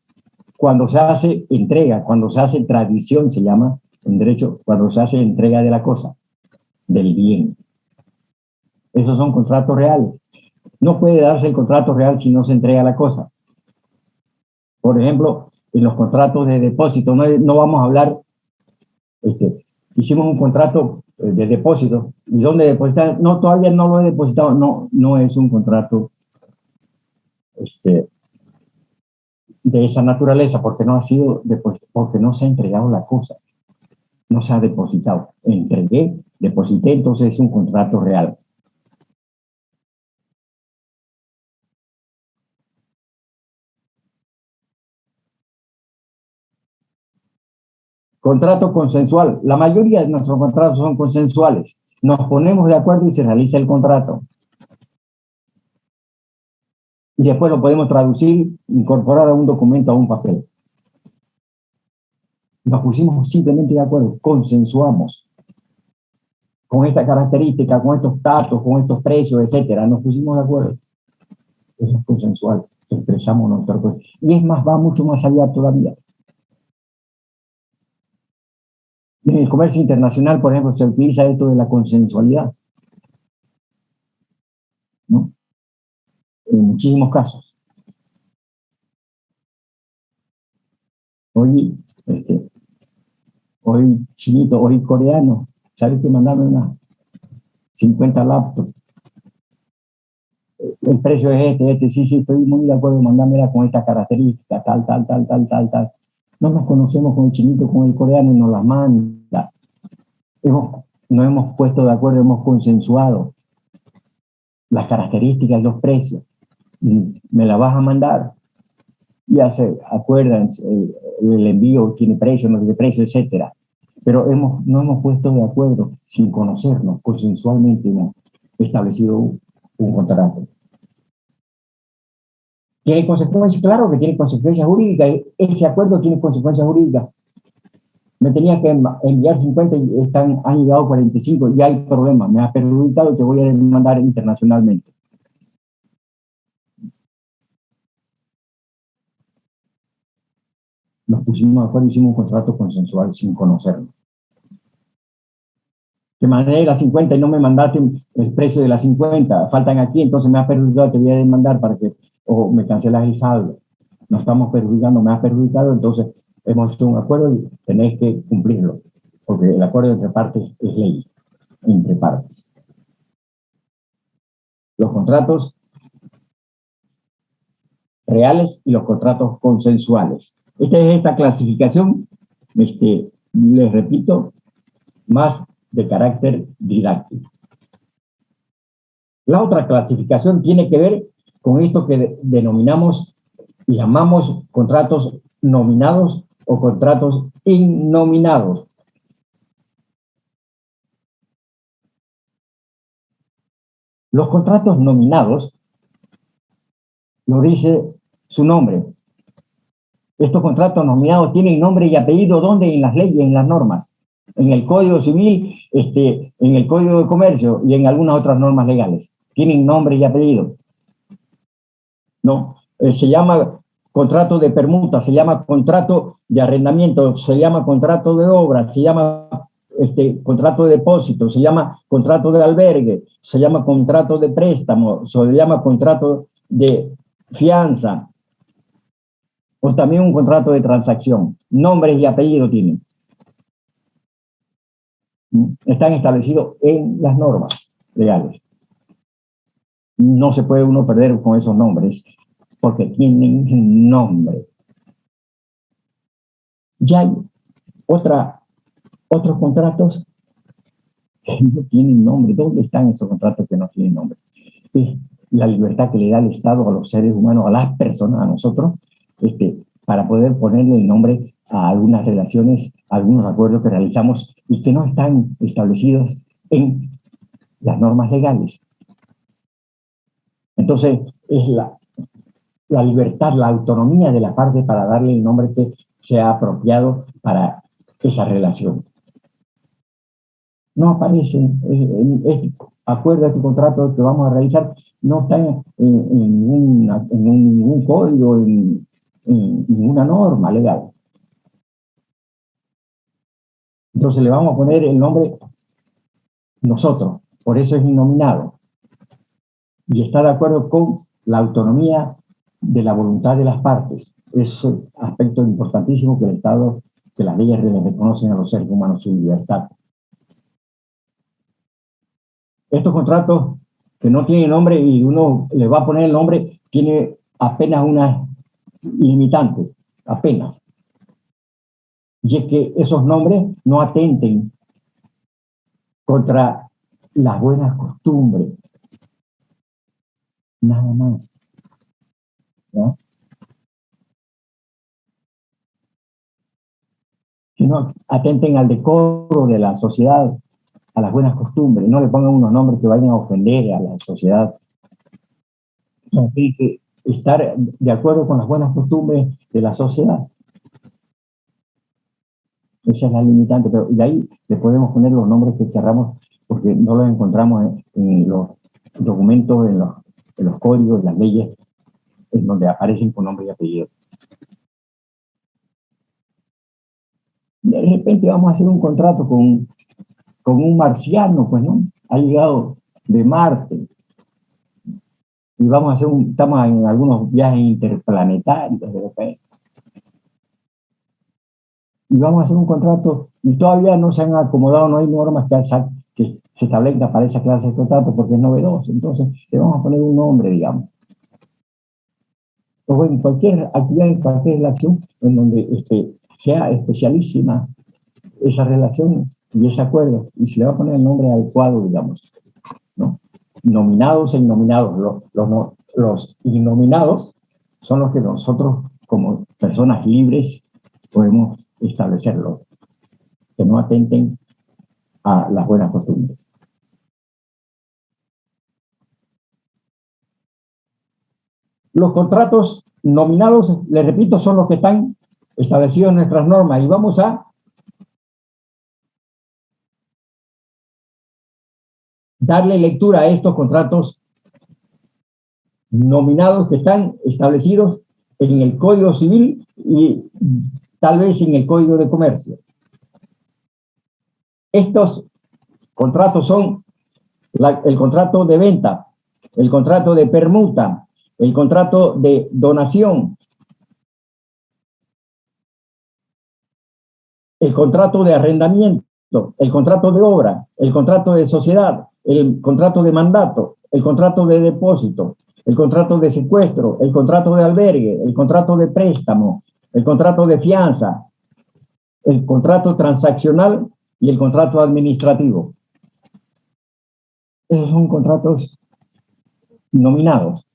cuando se hace entrega, cuando se hace tradición, se llama en derecho, cuando se hace entrega de la cosa, del bien. Esos son contratos reales. No puede darse el contrato real si no se entrega la cosa. Por ejemplo, en los contratos de depósito, no vamos a hablar, hicimos un contrato de depósito, ¿y dónde depositar? No, todavía no lo he depositado, no es un contrato de esa naturaleza, porque no ha sido depositado, porque no se ha entregado la cosa, no se ha depositado. Entregué, deposité, entonces es un contrato real. Contrato consensual. La mayoría de nuestros contratos son consensuales. Nos ponemos de acuerdo y se realiza el contrato. Y después lo podemos traducir, incorporar a un documento, a un papel. Nos pusimos simplemente de acuerdo, consensuamos. Con esta característica, con estos datos, con estos precios, etcétera. Nos pusimos de acuerdo. Eso es consensual. expresamos nuestra cosa. Y es más, va mucho más allá todavía. En el comercio internacional, por ejemplo, se utiliza esto de la consensualidad, ¿no? En muchísimos casos. Hoy chinito, hoy coreano, ¿sabes que mandarme unas 50 laptops? El precio es sí, estoy muy de acuerdo, mandármela con esta característica, tal. No nos conocemos con el chinito, con el coreano y nos las manda. Nos hemos puesto de acuerdo, hemos consensuado las características y los precios. Me la vas a mandar. Ya se acuerdan, el envío tiene precio, no tiene precio, etcétera. Pero no hemos puesto de acuerdo sin conocernos, consensualmente hemos establecido un contrato. ¿Tiene consecuencias? Claro que tiene consecuencias jurídicas. Ese acuerdo tiene consecuencias jurídicas. Me tenía que enviar 50 y han llegado 45 y hay problemas. Me ha perjudicado y te voy a demandar internacionalmente. Nos pusimos de acuerdo, hicimos un contrato consensual sin conocernos. Te mandé las 50 y no me mandaste el precio de las 50, faltan aquí, entonces me has perjudicado, te voy a demandar para que, o me cancelas el saldo. No estamos perjudicando, me has perjudicado, entonces hemos hecho un acuerdo y tenés que cumplirlo, porque el acuerdo entre partes es ley, entre partes. Los contratos reales y los contratos consensuales. Esta clasificación, les repito, más de carácter didáctico. La otra clasificación tiene que ver con esto que denominamos y llamamos contratos nominados o contratos innominados. Los contratos nominados, lo dice su nombre. Estos contratos nominados tienen nombre y apellido, ¿dónde? En las leyes, en las normas. En el Código Civil, en el Código de Comercio y en algunas otras normas legales. Tienen nombre y apellido. No, se llama contrato de permuta, se llama contrato de arrendamiento, se llama contrato de obra, se llama contrato de depósito, se llama contrato de albergue, se llama contrato de préstamo, se llama contrato de fianza, o también un contrato de transacción. Nombres y apellido tienen. Están establecidos en las normas legales. No se puede uno perder con esos nombres, porque tienen nombre. Ya hay otros contratos que no tienen nombre. ¿Dónde están esos contratos que no tienen nombre? Es la libertad que le da el Estado a los seres humanos, a las personas, a nosotros, para poder ponerle el nombre a algunas relaciones, a algunos acuerdos que realizamos y que no están establecidos en las normas legales. Entonces, es la libertad, la autonomía de la parte para darle el nombre que sea apropiado para esa relación. No aparecen, acuerdo, este contrato que vamos a realizar, no está en ningún código, en ninguna norma legal. Entonces le vamos a poner el nombre nosotros, por eso es innominado. Y está de acuerdo con la autonomía de la voluntad de las partes. Es un aspecto importantísimo que el Estado, que las leyes les reconocen a los seres humanos su libertad. Estos contratos que no tienen nombre y uno le va a poner el nombre, tiene apenas una limitante, apenas. Y es que esos nombres no atenten contra las buenas costumbres. Nada más. ¿No? Que no atenten al decoro de la sociedad, a las buenas costumbres. No le pongan unos nombres que vayan a ofender a la sociedad. No, tiene que estar de acuerdo con las buenas costumbres de la sociedad. Esa es la limitante, pero de ahí le podemos poner los nombres que queramos, porque no los encontramos en los documentos, en los códigos, en las leyes en donde aparecen con nombre y apellido. De repente vamos a hacer un contrato con un marciano, pues, ¿no? Ha llegado de Marte. Y vamos a hacer estamos en algunos viajes interplanetarios de repente. Y vamos a hacer un contrato, y todavía no se han acomodado, no hay normas que se establezcan para esa clase de contrato porque es novedoso. Entonces, le vamos a poner un nombre, digamos. O en cualquier actividad, en cualquier relación en donde sea especialísima esa relación y ese acuerdo, y se le va a poner el nombre adecuado, digamos, ¿no? Nominados e innominados. Los innominados son los que nosotros, como personas libres, podemos establecerlo, que no atenten a las buenas costumbres. Los contratos nominados, les repito, son los que están establecidos en nuestras normas, y vamos a darle lectura a estos contratos nominados que están establecidos en el Código Civil y tal vez en el Código de Comercio. Estos contratos son el contrato de venta, el contrato de permuta, el contrato de donación, el contrato de arrendamiento, el contrato de obra, el contrato de sociedad, el contrato de mandato, el contrato de depósito, el contrato de secuestro, el contrato de albergue, el contrato de préstamo, el contrato de fianza, el contrato transaccional y el contrato administrativo. Esos son contratos nominados.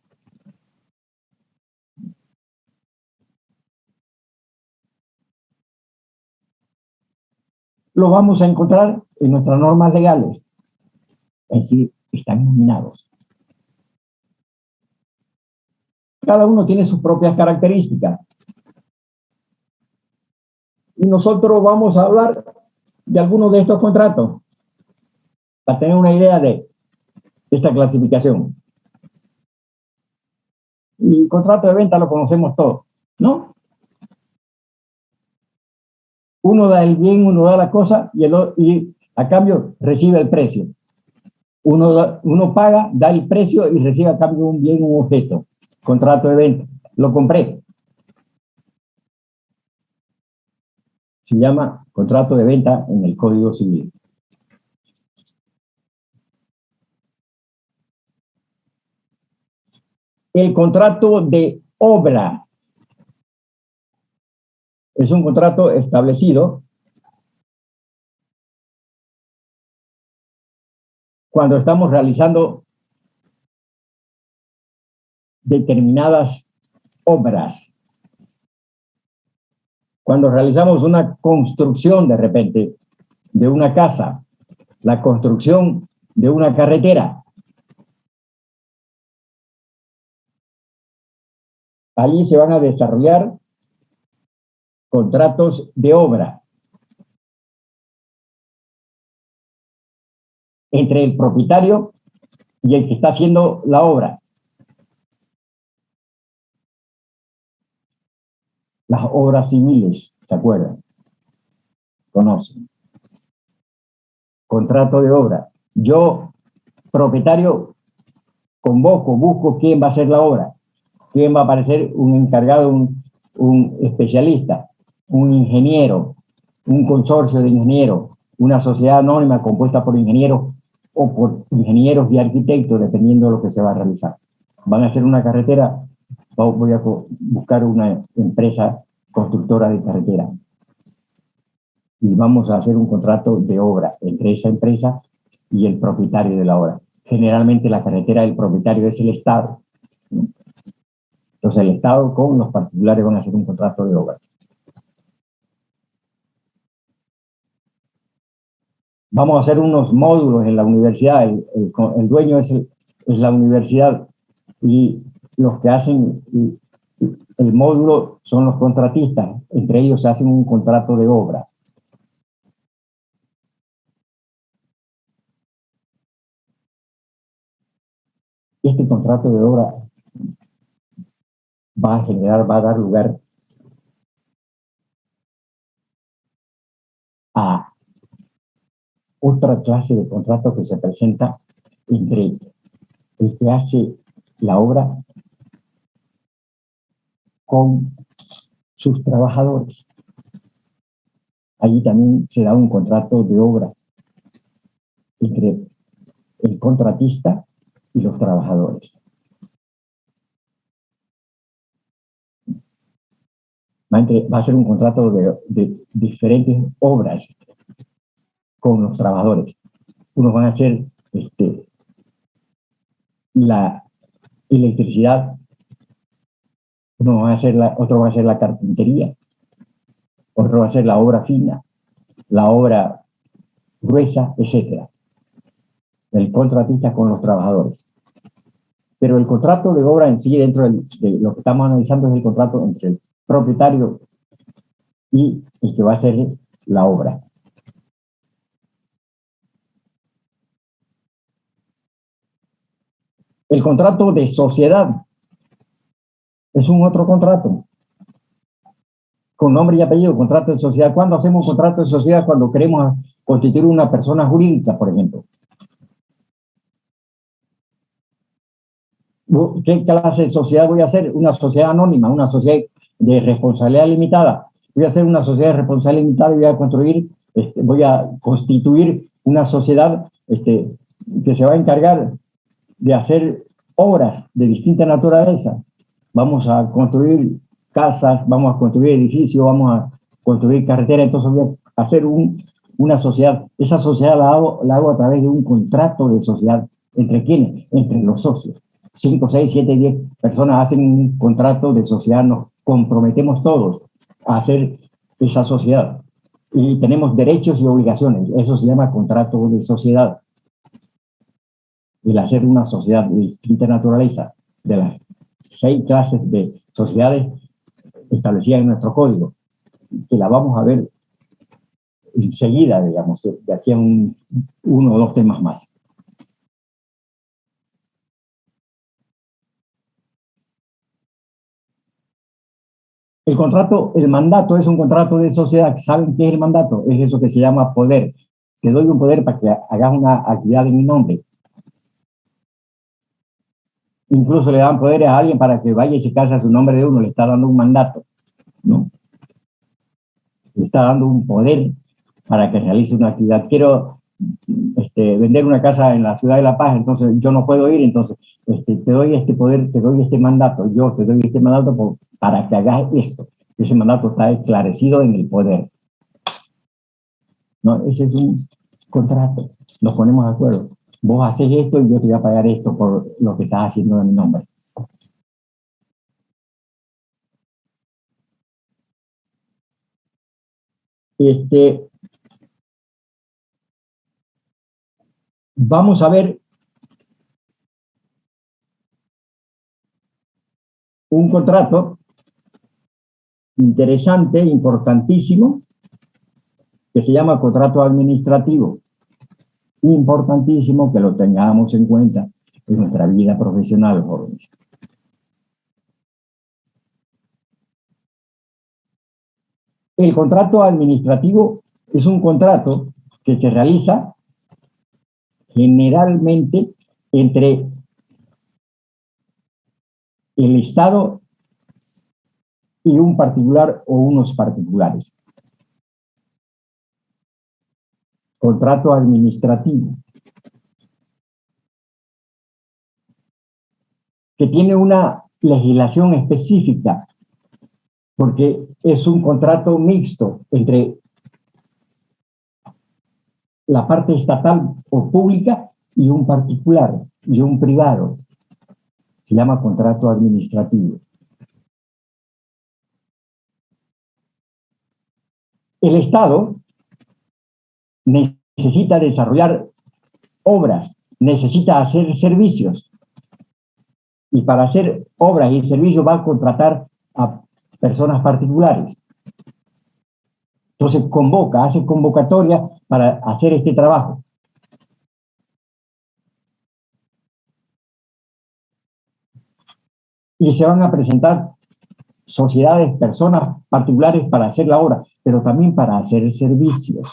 Los vamos a encontrar en nuestras normas legales. Es decir, están nominados. Cada uno tiene sus propias características. Y nosotros vamos a hablar de algunos de estos contratos para tener una idea de esta clasificación. Y el contrato de venta lo conocemos todos, ¿no? Uno da el bien, uno da la cosa y a cambio recibe el precio. Uno paga, da el precio y recibe a cambio un bien, un objeto. Contrato de venta. Lo compré. Se llama contrato de venta en el Código Civil. El contrato de obra es un contrato establecido cuando estamos realizando determinadas obras. Cuando realizamos una construcción de repente de una casa, la construcción de una carretera, allí se van a desarrollar contratos de obra entre el propietario y el que está haciendo la obra. Las obras civiles, ¿se acuerdan? Conocen. Contrato de obra. Yo, propietario, convoco, busco quién va a hacer la obra, quién va a aparecer, un encargado, un especialista, un ingeniero, un consorcio de ingenieros, una sociedad anónima compuesta por ingenieros o por ingenieros y arquitectos, dependiendo de lo que se va a realizar. Van a hacer una carretera, voy a buscar una empresa constructora de carretera y vamos a hacer un contrato de obra entre esa empresa y el propietario de la obra. Generalmente la carretera del propietario es el Estado, ¿no? Entonces el Estado con los particulares van a hacer un contrato de obra. Vamos a hacer unos módulos en la universidad, el dueño es la universidad y los que hacen el módulo son los contratistas, entre ellos se hacen un contrato de obra. Este contrato de obra va a dar lugar a otra clase de contrato que se presenta entre el que hace la obra con sus trabajadores. Allí también se da un contrato de obra entre el contratista y los trabajadores. Va a ser un contrato de diferentes obras con los trabajadores. Unos van a hacer la electricidad, otro va a hacer la carpintería, otro va a hacer la obra fina, la obra gruesa, etc. El contratista con los trabajadores. Pero el contrato de obra en sí, dentro de lo que estamos analizando, es el contrato entre el propietario y el que va a hacer la obra. El contrato de sociedad es un otro contrato, con nombre y apellido, contrato de sociedad. ¿Cuándo hacemos un contrato de sociedad? Cuando queremos constituir una persona jurídica, por ejemplo. ¿Qué clase de sociedad voy a hacer? Una sociedad anónima, una sociedad de responsabilidad limitada. Voy a hacer una sociedad de responsabilidad limitada y voy a constituir una sociedad que se va a encargar de hacer obras de distinta naturaleza. Vamos a construir casas, vamos a construir edificios, vamos a construir carreteras. Entonces voy a hacer una sociedad. Esa sociedad la hago a través de un contrato de sociedad. ¿Entre quiénes? Entre los socios. 5, 6, 7, 10 personas hacen un contrato de sociedad, nos comprometemos todos a hacer esa sociedad. Y tenemos derechos y obligaciones. Eso se llama contrato de sociedad. El hacer una sociedad de distinta naturaleza, de las 6 clases de sociedades establecidas en nuestro código, que la vamos a ver enseguida, digamos, de aquí a uno o dos temas más. El mandato es un contrato de sociedad. ¿Saben qué es el mandato? Es eso que se llama poder. Te doy un poder para que hagas una actividad en mi nombre. Incluso le dan poderes a alguien para que vaya y se case a su nombre de uno. Le está dando un mandato, ¿no? Le está dando un poder para que realice una actividad. Quiero vender una casa en la ciudad de La Paz, entonces yo no puedo ir, entonces te doy este poder, te doy este mandato, yo te doy este mandato para que hagas esto. Ese mandato está esclarecido en el poder. ¿No? Ese es un contrato. Nos ponemos de acuerdo. Vos haces esto y yo te voy a pagar esto por lo que estás haciendo en mi nombre. Vamos a ver un contrato interesante, importantísimo, que se llama contrato administrativo. Importantísimo que lo tengamos en cuenta en nuestra vida profesional, jóvenes. El contrato administrativo es un contrato que se realiza generalmente entre el Estado y un particular o unos particulares. Contrato administrativo, que tiene una legislación específica, porque es un contrato mixto entre la parte estatal o pública y un particular y un privado. Se llama contrato administrativo. El Estado necesita desarrollar obras, necesita hacer servicios. Y para hacer obras y servicios va a contratar a personas particulares. Entonces hace convocatoria para hacer este trabajo. Y se van a presentar sociedades, personas particulares para hacer la obra, pero también para hacer servicios.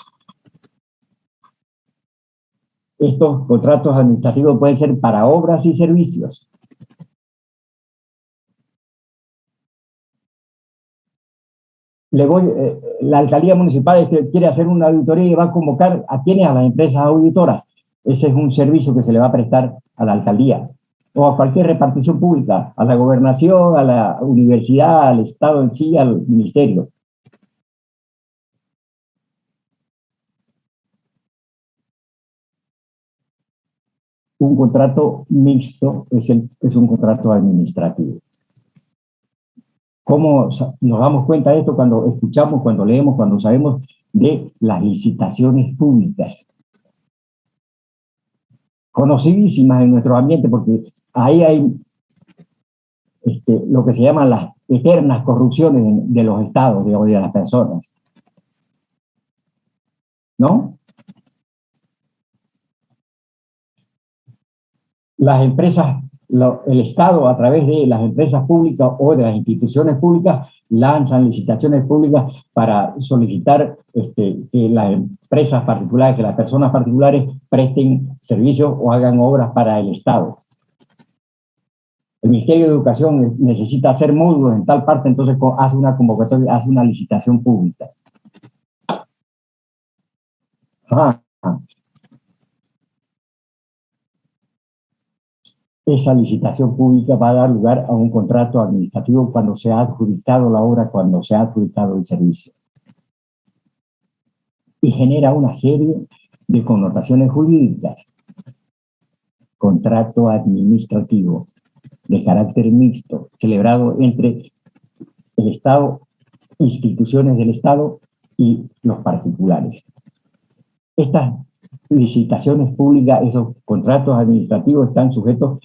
Estos contratos administrativos pueden ser para obras y servicios. La alcaldía municipal quiere hacer una auditoría y va a convocar a quienes, a las empresas auditoras. Ese es un servicio que se le va a prestar a la alcaldía o a cualquier repartición pública, a la gobernación, a la universidad, al Estado en sí, al ministerio. Un contrato mixto es un contrato administrativo. ¿Cómo nos damos cuenta de esto? Cuando escuchamos, cuando leemos, cuando sabemos de las licitaciones públicas. Conocidísimas en nuestro ambiente, porque ahí hay lo que se llaman las eternas corrupciones de los estados, de las personas. ¿No? Las empresas, el Estado a través de las empresas públicas o de las instituciones públicas lanzan licitaciones públicas para solicitar que las empresas particulares, que las personas particulares presten servicios o hagan obras para el Estado. El Ministerio de Educación necesita hacer módulos en tal parte, entonces hace una convocatoria, hace una licitación pública. Esa licitación pública va a dar lugar a un contrato administrativo cuando se ha adjudicado la obra, cuando se ha adjudicado el servicio. Y genera una serie de connotaciones jurídicas. Contrato administrativo de carácter mixto, celebrado entre el Estado, instituciones del Estado y los particulares. Estas licitaciones públicas, esos contratos administrativos están sujetos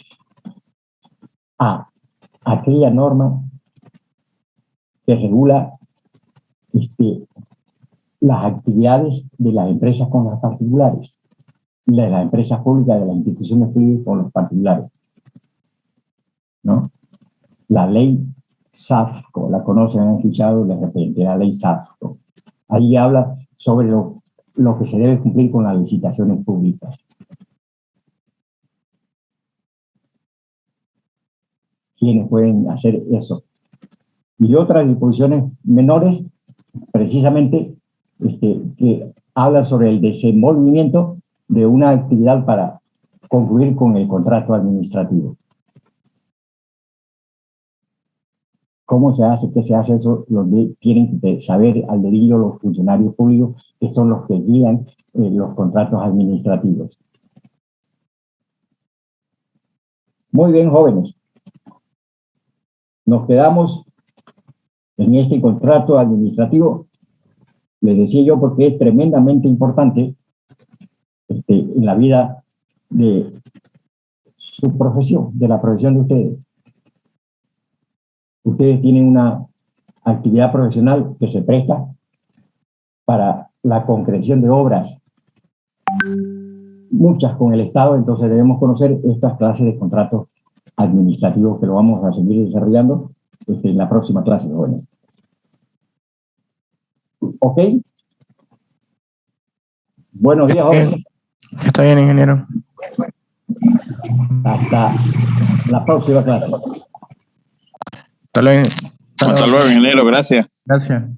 a aquella norma que regula las actividades de las empresas con las particulares, de las empresas públicas, de las instituciones públicas con los particulares, ¿no? La ley SAFCO, la conocen, han escuchado de repente, la ley SAFCO. Ahí habla sobre lo que se debe cumplir con las licitaciones públicas. ¿Quiénes pueden hacer eso? Y otras disposiciones menores, precisamente, que hablan sobre el desenvolvimiento de una actividad para concluir con el contrato administrativo. ¿Cómo se hace? ¿Qué se hace eso? Tienen que saber al dedillo los funcionarios públicos, que son los que guían los contratos administrativos. Muy bien, jóvenes. Nos quedamos en este contrato administrativo. Les decía yo porque es tremendamente importante en la vida de su profesión, de la profesión de ustedes. Ustedes tienen una actividad profesional que se presta para la concreción de obras, muchas con el Estado, entonces debemos conocer estas clases de contratos administrativos que lo vamos a seguir desarrollando en la próxima clase, jóvenes. ¿Ok? Buenos días, jóvenes. Está bien, ingeniero. Hasta la próxima clase. Hasta luego. Hasta luego, ingeniero. Gracias. Gracias.